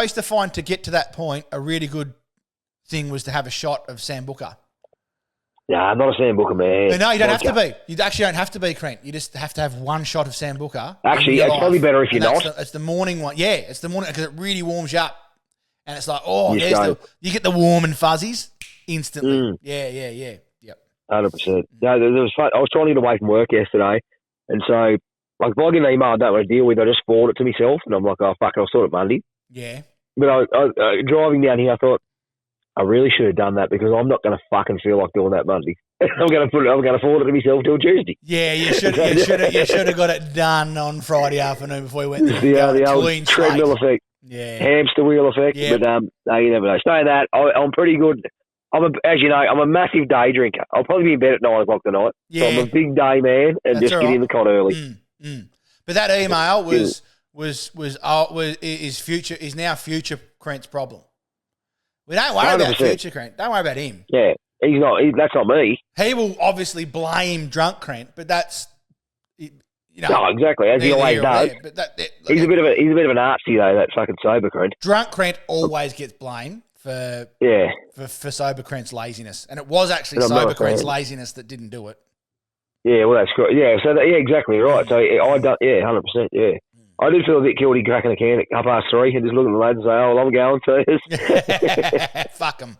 used to find to get to that point a really good thing was to have a shot of Sambuca. Yeah, I'm not a Sambuca man. No, you don't have to be. You actually don't have to be, Crent. You just have to have one shot of Sambuca. Actually, it's probably better if you're not. It's the morning one. Yeah, it's the morning because it really warms you up. And it's like, you get the warm and fuzzies instantly. Yeah. Yep. 100%. No, there was fun. I was trying to get away from work yesterday. And so, like, if I get an email I don't want to deal with, I just forward it to myself. And I'm like, oh, fuck it, I'll sort it Monday. Yeah. But I driving down here, I thought, I really should have done that because I'm not going to fucking feel like doing that Monday. I'm going to forward it to myself till Tuesday. Yeah, you should have got it done on Friday afternoon before we went to the old treadmill effect. Yeah. Hamster wheel effect. Yeah. But no, you never know. Saying that, I'm pretty good. As you know, I'm a massive day drinker. I'll probably be in bed at 9 o'clock tonight. Yeah. So I'm a big day man and just get in the cot early. But that email is now future Crent's problem. We don't worry 100%. About future Crent. Don't worry about him. Yeah, he's not. That's not me. He will obviously blame drunk Crent, but that's No, exactly, as he always does. He's a bit of an artsy though. That fucking sober Crent. Drunk Crent always gets blamed for sober Crent's laziness, and it was actually sober Crent's laziness that didn't do it. Yeah, well, that's correct. Yeah, so exactly right. So I done. Yeah, 100%. Yeah. I did feel a bit guilty cracking a can at 3:30 and just looking at the lads and say, oh, well, I'm going to. Fuck them.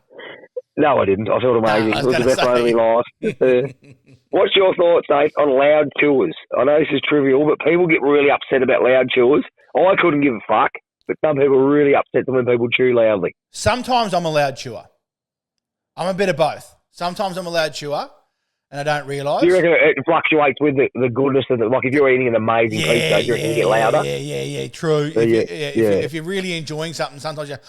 No, I didn't. I felt amazing. It was the best moment of my life. What's your thoughts, Dave, on loud chewers? I know this is trivial, but people get really upset about loud chewers. I couldn't give a fuck, but some people are really upset when people chew loudly. Sometimes I'm a loud chewer. I'm a bit of both. Sometimes I'm a loud chewer. And I don't realise. Do you reckon it fluctuates with the goodness of it? Like if you're eating an amazing pizza, you reckon you get louder? Yeah, true. So if you're really enjoying something, sometimes you're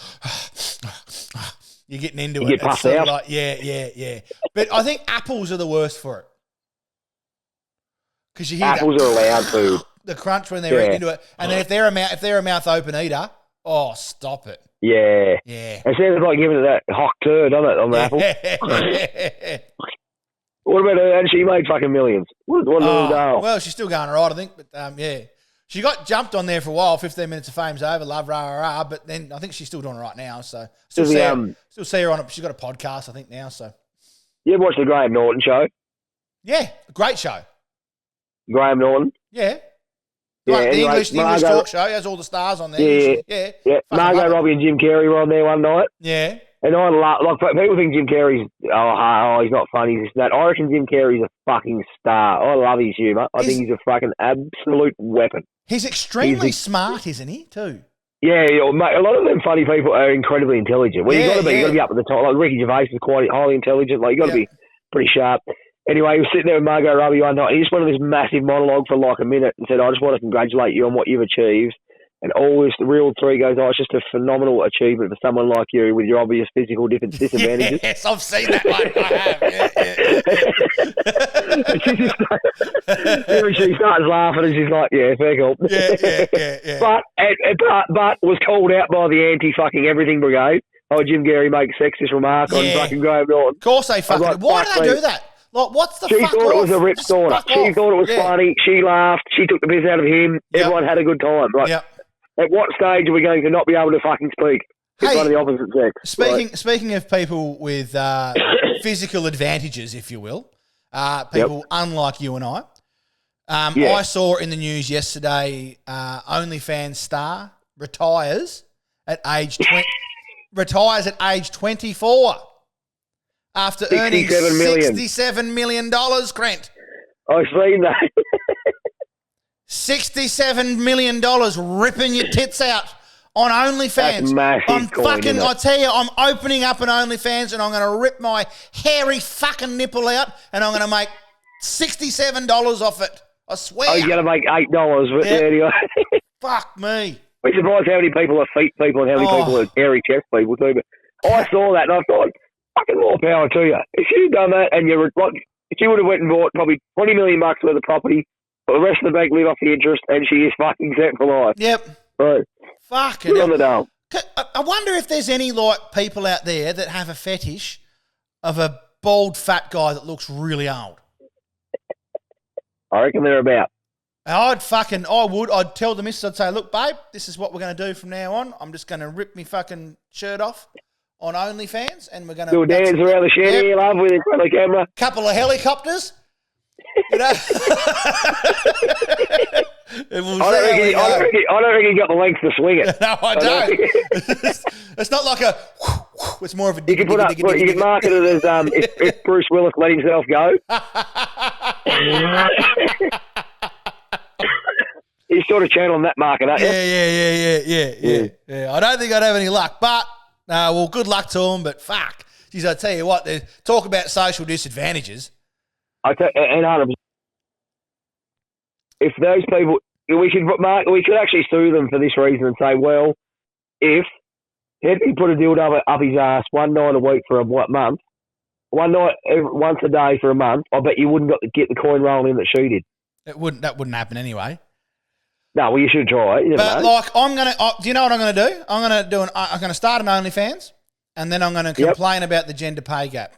getting into it. You get puffed out. Like, yeah. But I think apples are the worst for it. Because you hear apples are a loud food. The crunch when they're eating into it. And then if they're a mouth open eater, stop it. Yeah. Yeah. It sounds like giving it that hot turd, doesn't it, on the apple? What about her? And she made fucking millions. What a little girl. Well, she's still going all right, I think. But, yeah. She got jumped on there for a while. 15 minutes of fame's over. Love, rah, rah, rah. But then I think she's still doing it right now. So still see her on it. She's got a podcast, I think, now. So you ever watched the Graham Norton show? Yeah. Great show. Graham Norton? Yeah. The anyway, English talk show has all the stars on there. Yeah. Margot Robbie and Jim Carrey were on there one night. Yeah. And I like people think Jim Carrey's he's not funny, this and that. I reckon Jim Carrey's a fucking star. I love his humour. I think he's a fucking absolute weapon. He's extremely smart, isn't he? Too. Yeah, mate, a lot of them funny people are incredibly intelligent. Well, you got to be. You got to be up at the top. Like Ricky Gervais is quite highly intelligent. Like you got to be pretty sharp. Anyway, he was sitting there with Margot Robbie one night. He just went on this massive monologue for like a minute and said, "I just want to congratulate you on what you've achieved." And all this, the real three goes, "Oh, it's just a phenomenal achievement for someone like you with your obvious physical disadvantages." Yes, I've seen that one. I have. She starts laughing and she's like, "Yeah, fair call." Yeah. But was called out by the anti-fucking everything brigade. Oh, Jim Carrey makes sexist remark on fucking Graham Norton. Of course they fucking. Like, why do they do that? Like, what's the She fuck thought off? it was a rip sauna. She thought it was funny. She laughed. She took the piss out of him. Everyone had a good time. Right? At what stage are we going to not be able to fucking speak in front of the opposite sex? Speaking of people with physical advantages, if you will, people unlike you and I, I saw in the news yesterday, OnlyFans star retires at age 24 after earning $67 million, Crent. I've seen that. $67 million ripping your tits out on OnlyFans. That's massive coin, I tell you, I'm opening up an OnlyFans and I'm going to rip my hairy fucking nipple out and I'm going to make $67 off it. I swear. Oh, you're going to make $8 with it anyway. Fuck me. We're surprised how many people are feet people and how many people are hairy chest people too. But I saw that and I thought, fucking more power to you. If you'd done that and if you would have went and bought probably $20 million worth of property, but the rest of the bank live off the interest, and she is fucking set for life. Yep. Right. Fucking on the dome. I wonder if there's any like people out there that have a fetish of a bald fat guy that looks really old. I reckon they're about. I'd tell the missus, I'd say, look, babe, this is what we're going to do from now on. I'm just going to rip me fucking shirt off on OnlyFans, and we're going to do a dance around the shed here, love, with in front of the camera. Couple of helicopters. You know? I don't reckon you got the length to swing it. No, I don't. It's not like a. It's more of a. You can you can market it as if Bruce Willis let himself go. He's sort of channeling that market, aren't you? Yeah. I don't think I'd have any luck, but well, good luck to him. But fuck, geez, I tell you what, talk about social disadvantages. And 100%. If those people, we could actually sue them for this reason and say, well, if he put a dildo up his ass one night a week for a month, once a day for a month, I bet you wouldn't get the coin rolling in that she did. That wouldn't happen anyway. No, well, you should try it. Do you know what I'm going to do? I'm going to start an OnlyFans, and then I'm going to complain about the gender pay gap.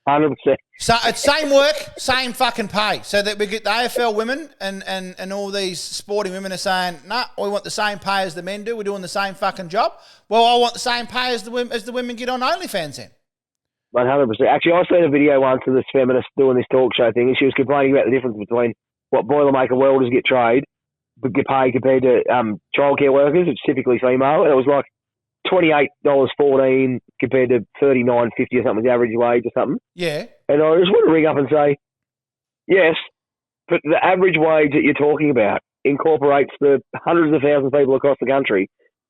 100%. So it's same work, same fucking pay. So that we get the AFL women and all these sporting women are saying, nah, we want the same pay as the men do. We're doing the same fucking job. Well, I want the same pay as the women get on OnlyFans then. 100%. Actually, I seen a video once of this feminist doing this talk show thing, and she was complaining about the difference between what Boilermaker welders get paid compared to childcare workers, which is typically female. And it was like $28.14 compared to $39.50 or something, the average wage or something. Yeah. And I just want to ring up and say, yes, but the average wage that you're talking about incorporates the hundreds of thousands of people across the country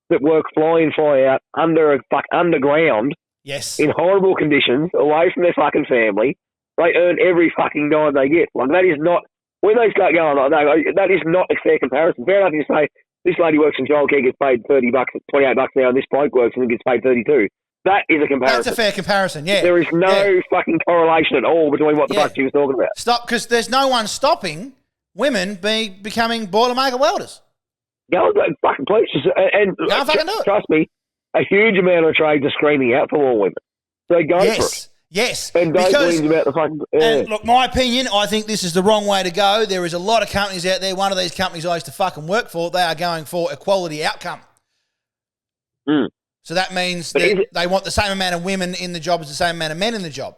that work fly in, fly out underground. Yes. In horrible conditions, away from their fucking family. They earn every fucking dime they get. Like, that is not, when they start going like that is not a fair comparison. Fair enough, you say, this lady works in childcare, gets paid $30, $28 now, and this bloke works and gets paid $32. That is a comparison. That's a fair comparison, yeah. There is no fucking correlation at all between what the fuck she was talking about. Stop, because there's no one stopping women becoming Boilermaker welders. Go fucking please. And fucking do it. Trust me, a huge amount of trades are screaming out for more women. So go for it. Yes. And don't whinge about the fucking... And look, my opinion, I think this is the wrong way to go. There is a lot of companies out there. One of these companies I used to fucking work for, they are going for equality outcome. Mm. So that means that they want the same amount of women in the job as the same amount of men in the job.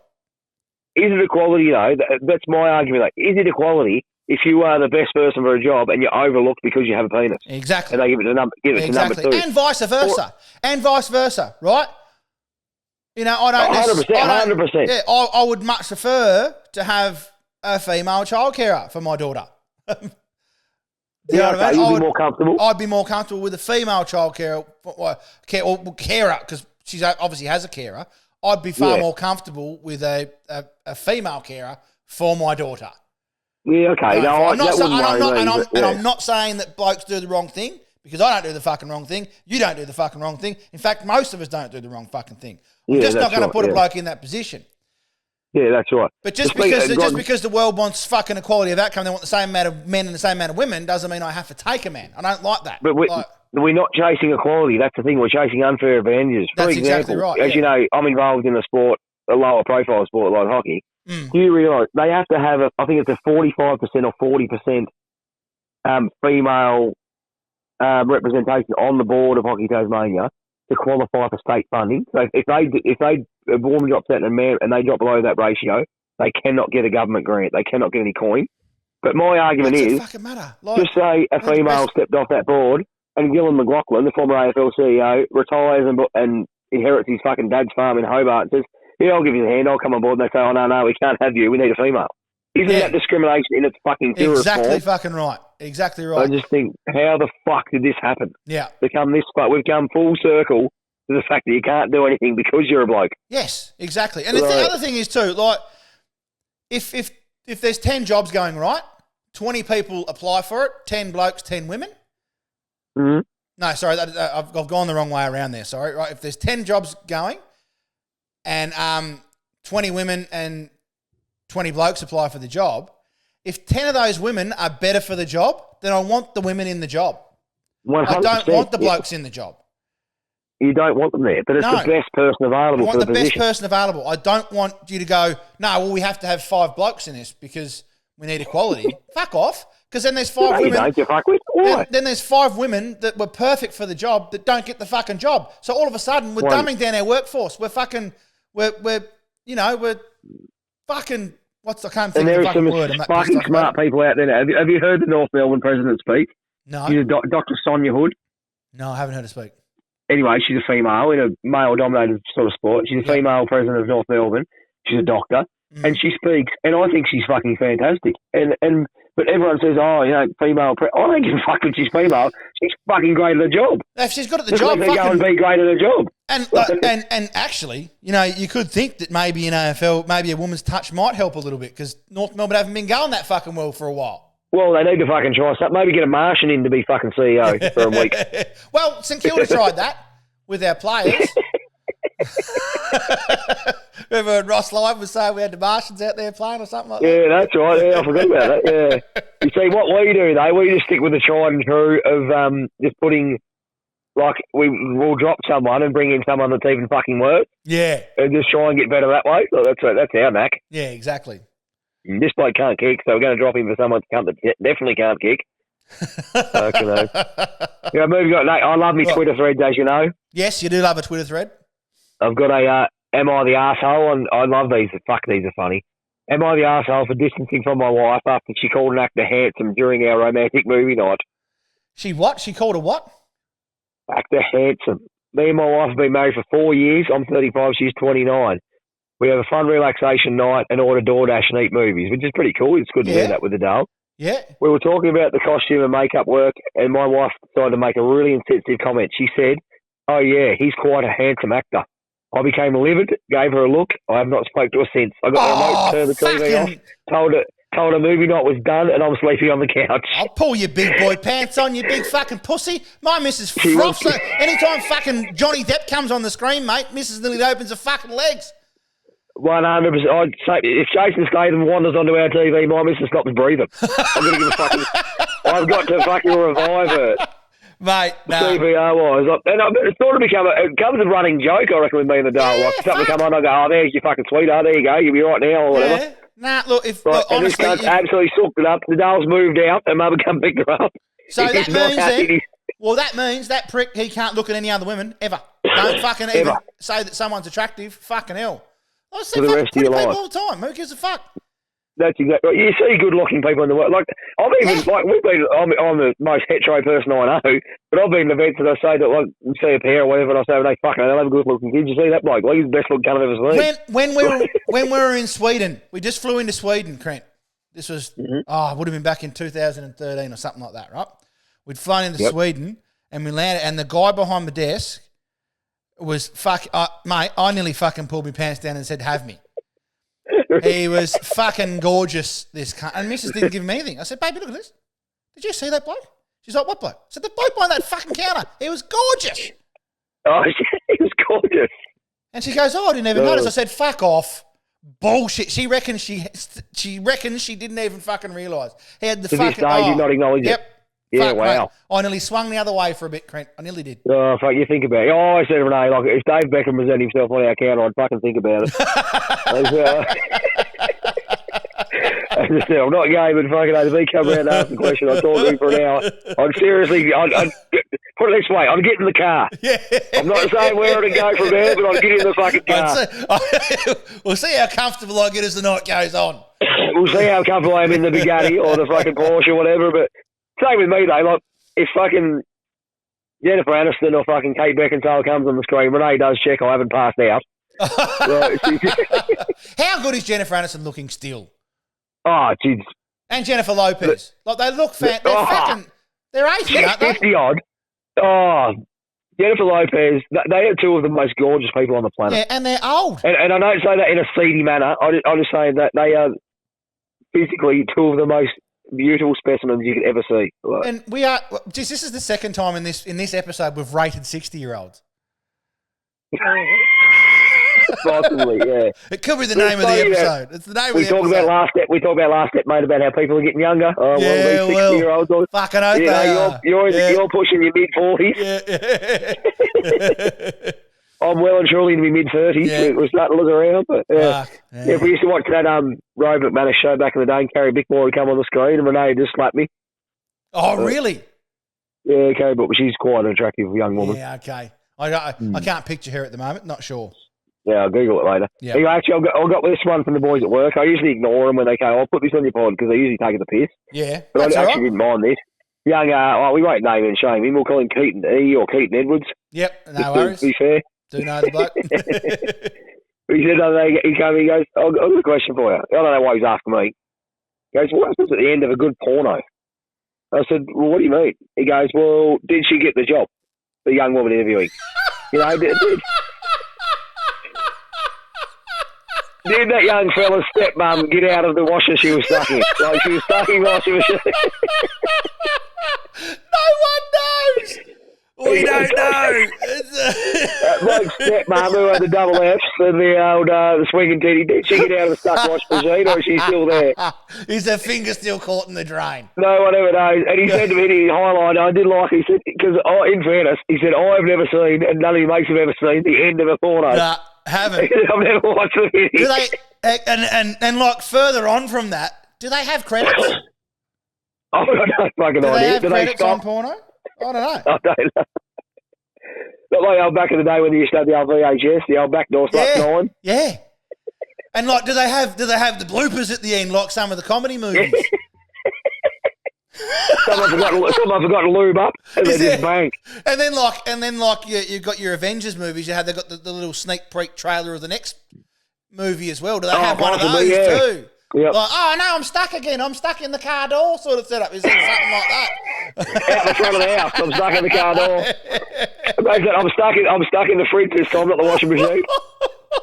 Is it equality, though? That's my argument. Is it equality if you are the best person for a job and you're overlooked because you have a penis. Exactly. And they give it to number two. And vice versa. Right? You know, I don't... 100%. Yeah, I would much prefer to have a female childcarer for my daughter. You know what I mean? You'd be more comfortable. I'd be more comfortable with a female childcarer or carer, because she obviously has a carer. I'd be far more comfortable with a female carer for my daughter. Yeah, okay. I'm not saying that blokes do the wrong thing, because I don't do the fucking wrong thing. You don't do the fucking wrong thing. In fact, most of us don't do the wrong fucking thing. I'm just not going to put a bloke in that position. Yeah, that's right. But just because the world wants fucking equality of outcome, they want the same amount of men and the same amount of women, doesn't mean I have to take a man. I don't like that. But we're not chasing equality. That's the thing. We're chasing unfair advantages. For That's example, exactly right. as you know, I'm involved in a sport, a lower profile sport like hockey. Do you realise they have to have I think it's a 45% or 40% female representation on the board of Hockey Tasmania to qualify for state funding. So if a woman drops out and they drop below that ratio, they cannot get a government grant. They cannot get any coin. But my argument is, just say a female stepped off that board and Gillan McLaughlin, the former AFL CEO, retires and inherits his fucking dad's farm in Hobart and says, yeah, I'll give you the hand, I'll come on board. And they say, oh, no, we can't have you. We need a female. Isn't that discrimination in its fucking purest form? Exactly fucking right. Exactly right. I just think, how the fuck did this happen? Yeah. We've come full circle to the fact that you can't do anything because you're a bloke. Yes, exactly. And the other thing is too, like, if there's 10 jobs going right, 20 people apply for it, 10 blokes, 10 women. Mm-hmm. No, sorry, I've gone the wrong way around there. Sorry, right? If there's 10 jobs going, and 20 women and 20 blokes apply for the job, if 10 of those women are better for the job, then I want the women in the job. 100%. I don't want the blokes in the job. You don't want them there, but it's the best person available for the position. I want the best person available. I don't want you to go, no, well, we have to have 5 blokes in this because we need equality. Fuck off. Because then there's 5 women. Don't you fuck with? Why? Then there's 5 women that were perfect for the job that don't get the fucking job. So all of a sudden, we're dumbing down our workforce. We're fucking, we're fucking, I can't think of the fucking word. And there are some fucking smart people out there now. Have you heard the North Melbourne president speak? No. She's Dr. Sonia Hood. No, I haven't heard her speak. Anyway, she's a female in a male-dominated sort of sport. She's a female president of North Melbourne. She's a doctor. And she speaks, and I think she's fucking fantastic. But everyone says, oh, female. I don't give a fuck if she's female. She's fucking great at the job. If she's good at the job, let her go and be great at the job. And actually, you could think that maybe in AFL, maybe a woman's touch might help a little bit because North Melbourne haven't been going that fucking well for a while. Well, they need to fucking try something. Maybe get a Martian in to be fucking CEO for a week. Well, St Kilda tried that with our players. Remember Ross Lyon was saying we had the Martians out there playing or something like that? Yeah, that's right. Yeah, I forgot about that. Yeah. You see, what we do, though, we just stick with the tried and true of just putting, like, we'll drop someone and bring in someone that's even fucking worse. Yeah. And just try and get better that way. So that's our knack. Yeah, exactly. This bloke can't kick, so we're going to drop him for someone that definitely can't kick. Moving on. I love my Twitter threads, as you know. Yes, you do love a Twitter thread. I've got a am I the arsehole? And I love these. Fuck, these are funny. Am I the arsehole for distancing from my wife after she called an actor handsome during our romantic movie night? She what? She called a what? Actor handsome. Me and my wife have been married for 4 years. I'm 35, she's 29. We have a fun relaxation night and order DoorDash and eat movies, which is pretty cool. It's good to do that with the doll. Yeah. We were talking about the costume and makeup work, and my wife decided to make a really insensitive comment. She said, oh, yeah, he's quite a handsome actor. I became livid, gave her a look. I have not spoke to her since. I got the remote, turned the TV off, told her movie night was done, and I'm sleeping on the couch. I'll pull your big boy pants on, you big fucking pussy. My missus froths. Anytime fucking Johnny Depp comes on the screen, mate, missus nearly opens her fucking legs. 100%. I'd say if Jason Statham wanders onto our TV, my missus stops breathing. I've got to fucking revive her. Mate, no. CPR-wise. And it's sort of it becomes a running joke, I reckon, with me and the doll. Yeah, like, something come on, I go, oh, there's your fucking sweetheart, there you go, you'll be right now, or whatever. Yeah. Nah, look, and this guy's absolutely sucked it up. The doll's moved out, and mother come pick her up. So that means that prick, he can't look at any other women, ever. Don't fucking even say that someone's attractive. Fucking hell. I say fucking pretty people all the time. Who gives a fuck? That's exactly. You see good-looking people in the world. Like I'm the most hetero person I know, but I've been to events and I say that like you see a pair or whatever, and I say, "They fucking, they'll have a good-looking kid." You see that bloke? Like he's the best looking cunt I've ever seen. When we were in Sweden, we just flew into Sweden, Crent. This was would have been back in 2013 or something like that, right? We'd flown into Sweden and we landed, and the guy behind the desk was mate. I nearly fucking pulled my pants down and said, "Have me." He was fucking gorgeous, this cunt. And Mrs. didn't give him anything. I said, "Baby, look at this. Did you see that bloke?" She's like, "What bloke?" I said, "The bloke behind that fucking counter. He was gorgeous." Oh, he was gorgeous. And she goes, "Oh, I didn't even notice." I said, "Fuck off. Bullshit." She reckons she didn't even fucking realise. He had the to fucking... this day, did not acknowledge Yep. it. Yeah, Fuck, wow. mate. I nearly swung the other way for a bit, Crent. I nearly did. Oh, fuck, you think about it. Oh, I said, Renee, like, if Dave Beckham presented himself on our counter, I'd fucking think about it. I'm not gay, but fucking, if he come around and ask the question, I'd talk to him for an hour. I'd seriously, I'd put it this way, I'd get in the car. Yeah. I'm not saying where to go from there, but I'd get in the fucking car. We'll see how comfortable I get as the night goes on. We'll see how comfortable I am in the Bugatti or the fucking Porsche or whatever, but same with me, though. Like, if fucking Jennifer Aniston or fucking Kate Beckinsale comes on the screen, Renee does check I haven't passed out. How good is Jennifer Aniston looking still? Oh, jeez. And Jennifer Lopez. Like, they look they're 80, aren't they? 50 odd. Oh, Jennifer Lopez, they are two of the most gorgeous people on the planet. Yeah, and they're old. And I don't say that in a seedy manner. I just say that they are physically two of the most beautiful specimens you could ever see. Like, And we are... This is the second time in this episode we've rated 60-year-olds. possibly, yeah. It could be the name of the episode. It's the name of the episode. We talked about last step, mate, about how people are getting younger. Oh, yeah, well, 60-year-olds. Fucking oath they are. You're pushing your mid-40s. Yeah. I'm well and truly in my mid-30s. Yeah. We're starting to look around. But, Yeah, we used to watch that Rove McManus show back in the day, and Carrie Bickmore would come on the screen, and Renee just slapped me. Oh, really? Yeah, Carrie, but she's quite an attractive young woman. Yeah, okay. I can't picture her at the moment. Not sure. Yeah, I'll Google it later. Yep. Anyway, actually, I got this one from the boys at work. I usually ignore them when they go, I'll put this on your pod, because they usually take the piss. Yeah, But that's I all actually right. didn't mind this. Young, we won't name and shame him. We'll call him Keaton E or Keaton Edwards. Yep, no Just worries. to be fair. Do know the bloke. He said, he came in, he goes, I've got a question for you. I don't know why he's asking me. He goes, what happens at the end of a good porno? I said, well, what do you mean? He goes, well, did she get the job? The young woman interviewing. Did that young fella's stepmum get out of the washer she was stuck in? Like, she was stuck in washing machine. No one knows. We don't know. That bloke's stepmum who had the double Fs and the old the swinging titty, did she get out of the stuck wash machine or is she still there? Is her finger still caught in the drain? No one ever knows. And he said to me, he highlighted, I did like, he said, because in fairness, he said, I've never seen, and none of you mates have ever seen, the end of a porno. Nah, haven't. I've never watched the video. Do they, and like further on from that, do they have credits? I don't know, fucking Do they idea. have Do they credits on stop? porno? I don't know. I don't know. Not like back in the day when you used to have the old VHS, the old backdoor stuff going. Yeah. And like, do they have the bloopers at the end, like some of the comedy movies? Someone forgot to lube up, and they just bang. And then you've got your Avengers movies. They've got the little sneak peek trailer of the next movie as well. Do they have one of those too? Yep. Like, oh no, I'm stuck again. I'm stuck in the car door sort of setup. Is it something like that? Out the front of the house, I'm stuck in the car door. I'm stuck in the fridge this time, not the washing machine.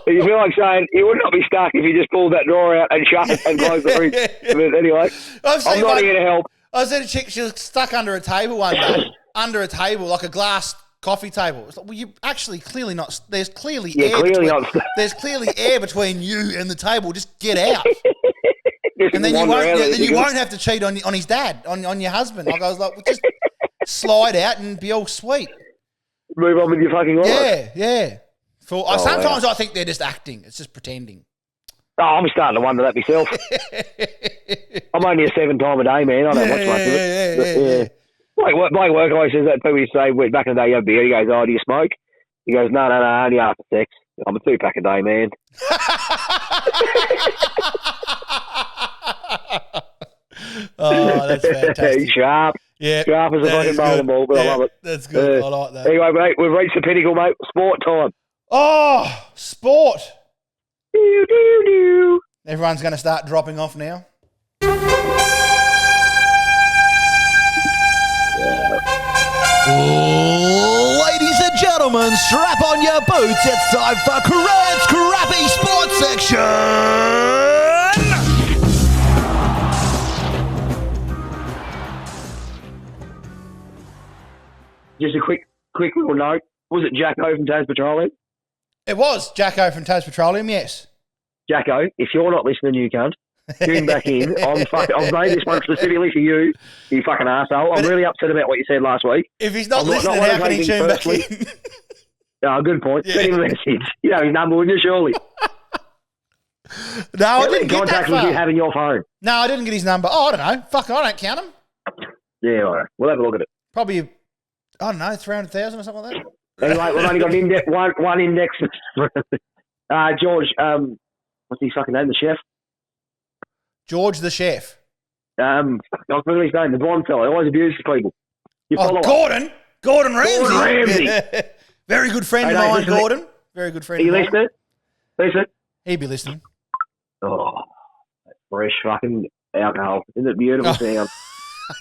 But you feel like saying you would not be stuck if you just pulled that drawer out and shut it and closed the fridge. But anyway, I'm not here to help. I was at a chick. She was stuck under a table one day. Under a table, like a glass coffee table. It's like, well, you actually clearly not. There's clearly air. There's clearly air between you and the table. Just get out. And then you won't have to cheat on his dad, on your husband. Like I was like, well, just slide out and be all sweet. Move on with your fucking life. Yeah. Sometimes I think they're just acting. It's just pretending. Oh, I'm starting to wonder that myself. I'm only a 7-time a day man. I don't watch much of it. Yeah. My work always says that. People used to say, back in the day you had beer. He goes, oh, do you smoke? He goes, no, only after sex. I'm a 2-pack a day man. Oh, that's fantastic. Sharp. Yeah, Sharp as a fucking bowling ball, but I love it. That's good. I like that. Anyway, mate, we've reached the pinnacle, mate. Sport time. Oh, sport. Do, do, do. Everyone's going to start dropping off now. Ladies and gentlemen, strap on your boots. It's time for Crent's Crappy Sports Section. Just a quick little note. Was it Jacko from Taz Petroleum? It was Jacko from Taz Petroleum, yes. Jacko, if you're not listening, you cunt. Tune back in. I've made this one specifically for you, you fucking arsehole. I'm really upset about what you said last week. If he's not listening, how can he tune back in? Oh, good point. Yeah. Send him a message. You know his number, wouldn't you, surely? No, I How many didn't get that contacts would far. you have in your phone? No, I didn't get his number. Oh, I don't know. Fuck, I don't count him. Yeah, all right. We'll have a look at it. Probably, I don't know, 300,000 or something like that. Anyway, we've only got one index. George, what's his fucking name? The chef? George the chef. I forgot his name. The blonde fella. He always abuses people. You follow Gordon. Gordon Ramsay. Gordon Ramsay. Yeah. Very good friend Hey, of mate, mine, listen, Gordon. Very good friend Are you of mine. listening? Listen. He'd be listening. Oh, that fresh fucking alcohol. Isn't it beautiful sound?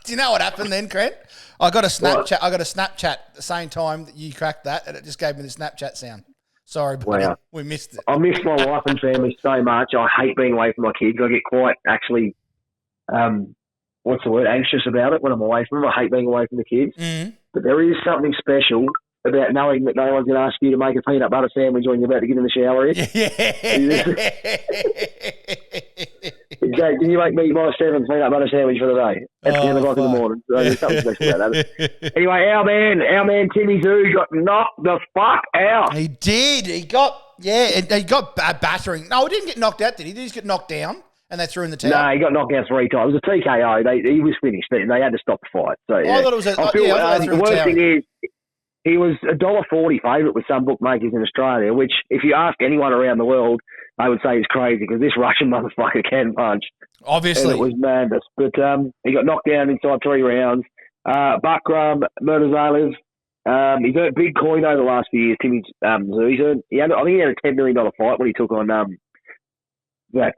Do you know what happened then, Crent? I got a Snapchat. I got a Snapchat at the same time that you cracked that, and it just gave me the Snapchat sound. Sorry, buddy. Wow. We missed it. I miss my wife and family so much. I hate being away from my kids. I get quite actually, what's the word, anxious about it when I'm away from them. I hate being away from the kids. Mm. But there is something special about knowing that no one's going to ask you to make a peanut butter sandwich when you're about to get in the shower. Jake, can you make me my 7th peanut butter sandwich for the day? At 10 o'clock in the morning. So there's something special about that. Anyway, our man Timmy Zoo got knocked the fuck out. He did. He got a battering. No, he didn't get knocked out, did he? Did he just get knocked down and they threw in the towel? No, he got knocked out 3 times. It was a TKO. He was finished. They had to stop the fight. So yeah. I thought it was I thought they threw the in the worst towel. thing is he was $1.40 favourite with some bookmakers in Australia, which if you ask anyone around the world, they would say is crazy because this Russian motherfucker can punch. Obviously. And it was madness. But he got knocked down inside 3 rounds. Bakram Murtazalev, he's earned big coin over the last few years, Timmy Zoo. I think he had a $10 million fight when he took on that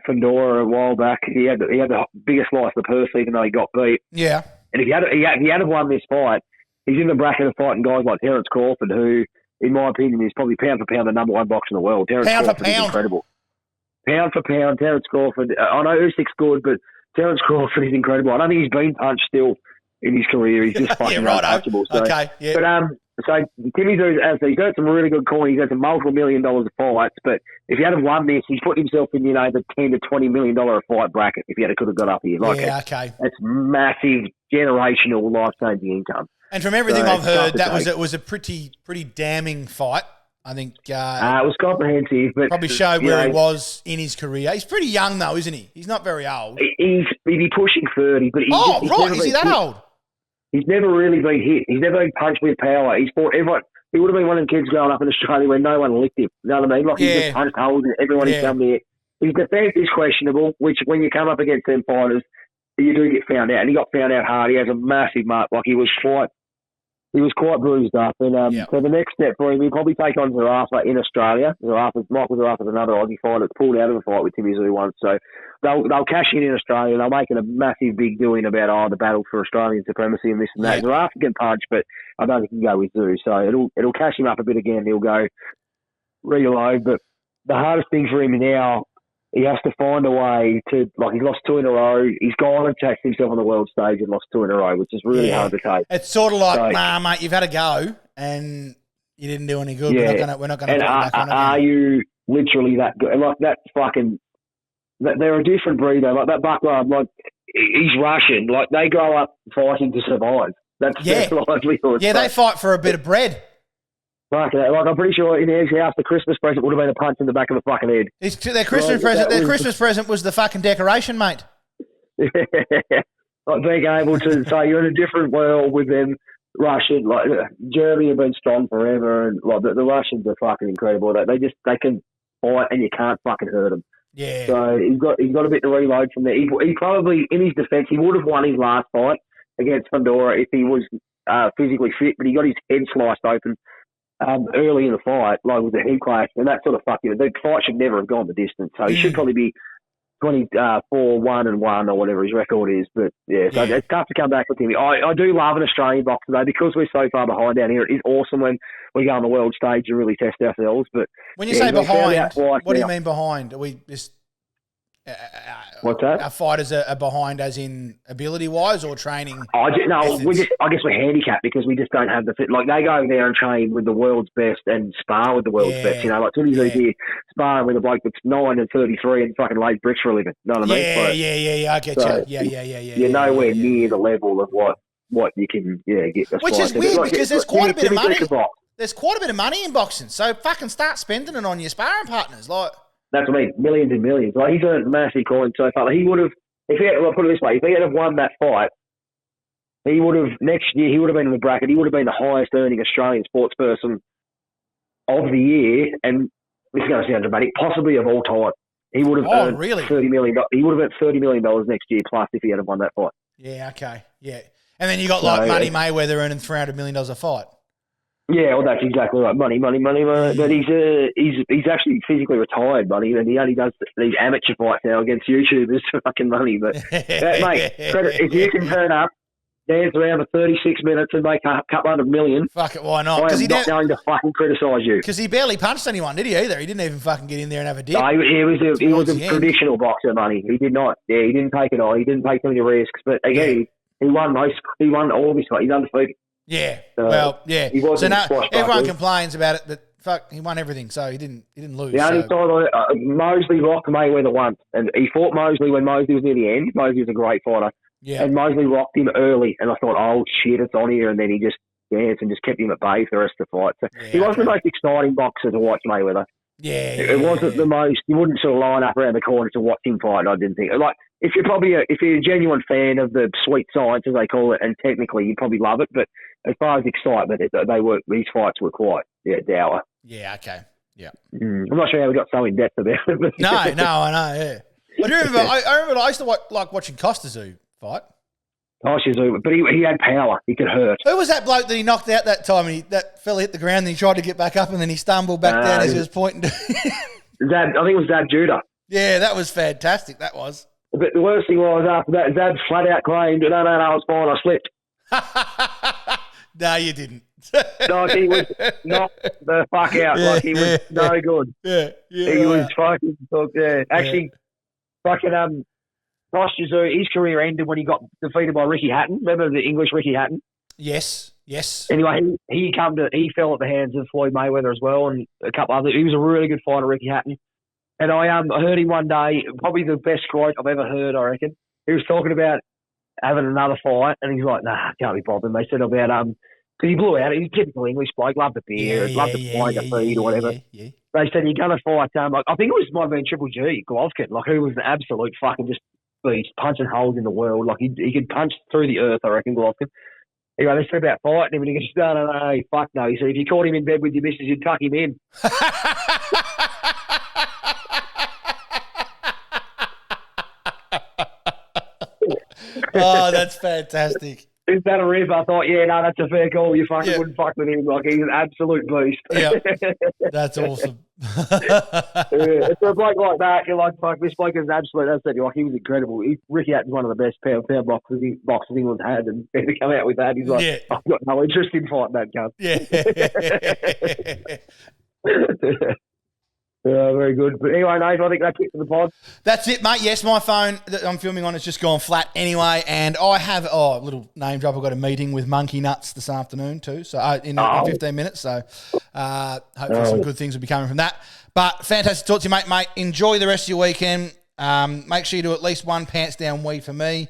Fedora a while back. He had the biggest slice of the purse even though he got beat. Yeah. And if he had won this fight, he's in the bracket of fighting guys like Terence Crawford, who, in my opinion, is probably pound for pound the number 1 boxer in the world. Terence Crawford is incredible. Pound for pound, Terence Crawford. I know Usyk's good, but Terence Crawford is incredible. I don't think he's been punched still in his career. He's just fucking untouchable. So, okay, yeah. But so Timmy Zoo, he's got some really good coin. He's got some multiple $1 million of fights. But if he had won this, he's put himself in the $10 to $20 million a fight bracket. If he could have got up here, Okay. That's massive generational life changing income. And from everything I've heard, it was a pretty damning fight. I think it was comprehensive, but probably showed where he was in his career. He's pretty young though, isn't he? He's not very old. He's pushing 30, but is he that old? He's never really been hit. He's never been punched with power. He's fought everyone. He would have been one of the kids growing up in Australia where no one licked him. You know what I mean? Like he just punched holes in everyone who's come there. His defence is questionable, which when you come up against them fighters, you do get found out. And he got found out hard. He has a massive mark. Like he was quite bruised up. And so the next step for him, he'll probably take on Zarafa in Australia. Michael Zarafa's another Aussie fighter that's pulled out of a fight with Timmy Zoo once. So they'll cash in Australia. They'll make it a massive big doing about the battle for Australian supremacy and this and that. Zarafa can punch, but I don't think he can go with Zoo. So it'll cash him up a bit again. He'll go reload. But the hardest thing for him now, he has to find a way to, he's lost 2 in a row. He's gone and taxed himself on the world stage and lost 2 in a row, which is really hard to take. It's sort of like, nah, mate, you've had a go and you didn't do any good. Yeah. We're not going to put it back on are you literally that good? Like, that's fucking... They're a different breed, though. Like, that Bakram, he's Russian. Like, they grow up fighting to survive. That's their livelihood. Yeah, they fight for a bit of bread. Like, I'm pretty sure in his house, the Christmas present would have been a punch in the back of the fucking head. Their Christmas present was the fucking decoration, mate. Like being able to say you're in a different world with them Russian, Germany have been strong forever, and the Russians are fucking incredible. They can fight and you can't fucking hurt them. Yeah. So he's got a bit to reload from there. He probably, in his defence, he would have won his last fight against Fundora if he was physically fit, but he got his head sliced open early in the fight, like with the head clash, and that sort of fucked him. The fight should never have gone the distance. So he should probably be 24-1-1 or whatever his record is. But yeah, so it's tough to come back with him. I do love an Australian boxer though, because we're so far behind down here. It is awesome when we go on the world stage to really test ourselves. But when you say behind, what do you mean behind? Are we just what's that? Our fighters are behind, as in ability wise or training? I guess we're handicapped because we just don't have the fit. Like they go over there and train with the world's best and spar with the world's best. You know, like Tony's here sparring with a bloke that's 9 and 33 and fucking lays bricks for a living. You know what I mean? Yeah. I get so you. Yeah. You're nowhere near the level of what you can get. Which is weird because there's quite a bit of money. There's quite a bit of money in boxing, so fucking start spending it on your sparring partners, like. That's what I mean, millions and millions. Like he's earned massive coins so far. Like, he would have, if he had, well, put it this way, if he had won that fight, he would have next year. He would have been in the bracket. He would have been the highest earning Australian sports person of the year, and this is going to sound dramatic, possibly of all time. He would have earned $30 million. He would have earned $30 million next year plus if he had won that fight. Yeah. Okay. Yeah. And then you got like Money Mayweather earning $300 million a fight. Yeah, well, that's exactly right. Money. But he's actually physically retired, buddy, and he only does these amateur fights now against YouTubers for fucking money. But mate, if you can turn up, dance around for 36 minutes and make a couple $100 million, fuck it, why not? I am not going to fucking criticise you. Because he barely punched anyone, did he? Either he didn't even fucking get in there and have a dip. No, he was a traditional boxer, money. He did not. Yeah, he didn't take it on. He didn't take too many risks. But again, he won most. He won all of his fights. He's undefeated. Yeah, so now everyone complains about it, but fuck, he won everything, so he didn't lose. The only time Mosley rocked Mayweather once, and he fought Mosley when Mosley was near the end. Mosley was a great fighter, and Mosley rocked him early, and I thought, oh shit, it's on here, and then he just danced and just kept him at bay for the rest of the fight. So he wasn't the most exciting boxer to watch, Mayweather. It wasn't the most. You wouldn't sort of line up around the corner to watch him fight. I didn't think. Like if you're a genuine fan of the sweet science as they call it, and technically you probably love it, but as far as excitement, these fights were quite dour. Yeah. Okay. Yeah. I'm not sure how we got so in depth about it. No, I know. Yeah. I remember. I used to like watching Costazoo fight. Oh, but he had power. He could hurt. Who was that bloke that he knocked out that time? And that fella hit the ground and he tried to get back up and then he stumbled back down as he was pointing to Zab, I think it was Zab Judah. Yeah, that was fantastic. That was. But the worst thing was after that, Zab flat out claimed, no, I was fine. I slipped. No, you didn't. No, he was knocked the fuck out. Like he was no good. Yeah. He was fucking Actually, fucking Costazoo, his career ended when he got defeated by Ricky Hatton. Remember the English Ricky Hatton? Yes. Anyway, he fell at the hands of Floyd Mayweather as well, and a couple others. He was a really good fighter, Ricky Hatton. And I heard him one day, probably the best quote I've ever heard, I reckon. He was talking about having another fight, and he's like, nah, can't be bothered. They said about, because he blew out. He's a typical English bloke, loved the beer, loved the find the feed or whatever. Yeah. They said, you're going to fight, I think it might have been Triple G, Golovkin, like who was an absolute fucking just beast, punching holes in the world. Like he could punch through the earth, I reckon, Golovkin. Anyway, they said about fighting him, and he goes, no, fuck no. He said, if you caught him in bed with your missus, you'd tuck him in. Oh, that's fantastic. Is that a rib? I thought, that's a fair call. You fucking wouldn't fuck with him. Like, he's an absolute beast. Yeah, that's awesome. It's a bloke like that. You're like, fuck, this bloke is an absolute asset. Like, he was incredible. Ricky Hatton's one of the best pound boxers England's had, and to come out with that, he's like, I've got no interest in fighting that gun. Yeah. Very good. But anyway, Nate, I think that's it for the pod. That's it, mate. Yes, my phone that I'm filming on has just gone flat anyway, and I have a little name drop. I've got a meeting with Monkey Nuts this afternoon too, so in 15 minutes. So hopefully some good things will be coming from that. But fantastic to talk to you, mate. Enjoy the rest of your weekend. Make sure you do at least one pants down wee for me.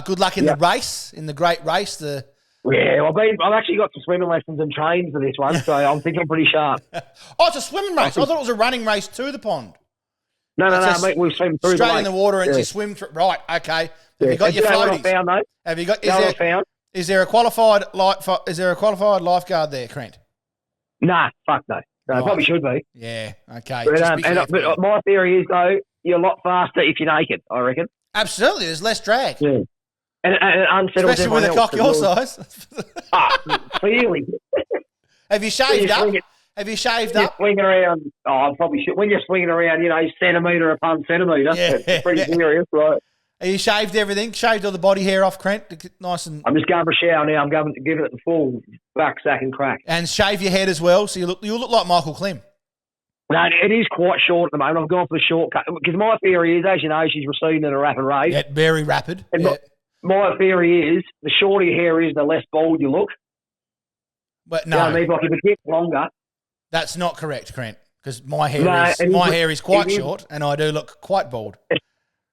Good luck in the race, in the great race. I've actually got some swimming lessons and trains for this one, so I think I'm pretty sharp. Oh, it's a swimming race. I thought it was a running race to the pond. No, mate. We've swum through straight in the water and you swim through. Right, okay. Have you got your floaties? What I found, mate? Have you got? Is there a qualified lifeguard there, Crent? Nah, fuck no. No, right. Probably should be. Yeah. Okay. But my theory is though, you're a lot faster if you're naked, I reckon. Absolutely, there's less drag. Yeah. And it unsettles Especially with a everyone cock else your as size. clearly. Have you shaved up? swing it- Have you shaved You're up? swinging around. Oh, I probably should. When you're swinging around, centimetre upon centimetre, Yeah. it's pretty serious, right? Have you shaved everything? Shaved all the body hair off, Crent? To get nice and... I'm just going for a shower now. I'm going to give it the full back, sack and crack. And shave your head as well, so you look like Michael Klim. No, it is quite short at the moment. I've gone for the shortcut. Because my theory is, as you know, she's receding at a rapid rate. Yeah, very rapid. And Yeah. my theory is, the shorter your hair is, the less bald you look. But You know no, what I mean? Like if it gets longer... that's not correct, Crent, because my hair is quite short and I do look quite bald.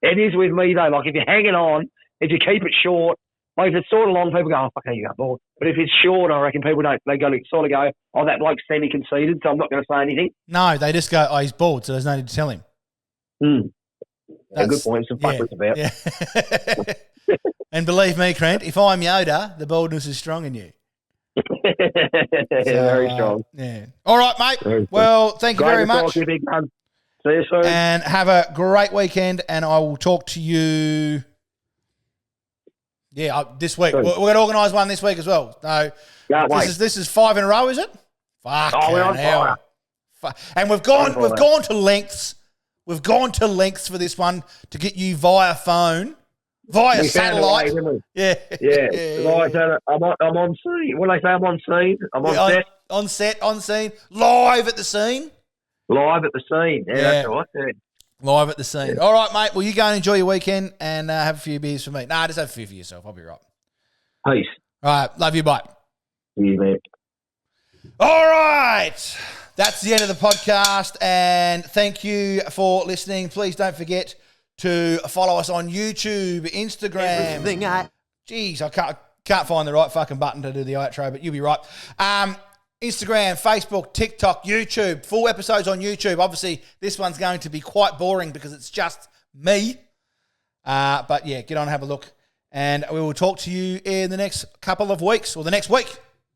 It is with me, though. Like, if you're hanging on, if you keep it short, like, if it's sort of long, people go, oh, fuck, you got bald. But if it's short, I reckon people don't, they sort of go, oh, that bloke's semi-conceited, so I'm not going to say anything. No, they just go, oh, he's bald, so there's no need to tell him. A good point. Some fuckwits about. Yeah. And believe me, Crent, if I'm Yoda, the baldness is strong in you. Very strong. Yeah. All right, mate. Well, thank you very much. You, big man. See you soon. And have a great weekend, and I will talk to you. Yeah, this week. We're going to organise one this week as well. So this is 5 in a row, is it? Fuck. Oh, we're on fire. And we've gone to lengths. We've gone to lengths for this one to get you via phone, via satellite. Yeah. Right, I'm on scene. When I say I'm on scene, I'm on set. On set, on scene, live at the scene. Live at the scene. Yeah, that's right. Yeah. Live at the scene. All right, mate. Well, you go and enjoy your weekend and have a few beers for me. Nah, just have a few for yourself. I'll be right. Peace. All right. Love you. Bye. See you, mate. All right. That's the end of the podcast. And thank you for listening. Please don't forget to follow us on YouTube, Instagram. Jeez, I can't find the right fucking button to do the outro, but you'll be right. Instagram, Facebook, TikTok, YouTube, full episodes on YouTube. Obviously, this one's going to be quite boring because it's just me. But yeah, get on and have a look. And we will talk to you in the next couple of weeks or the next week.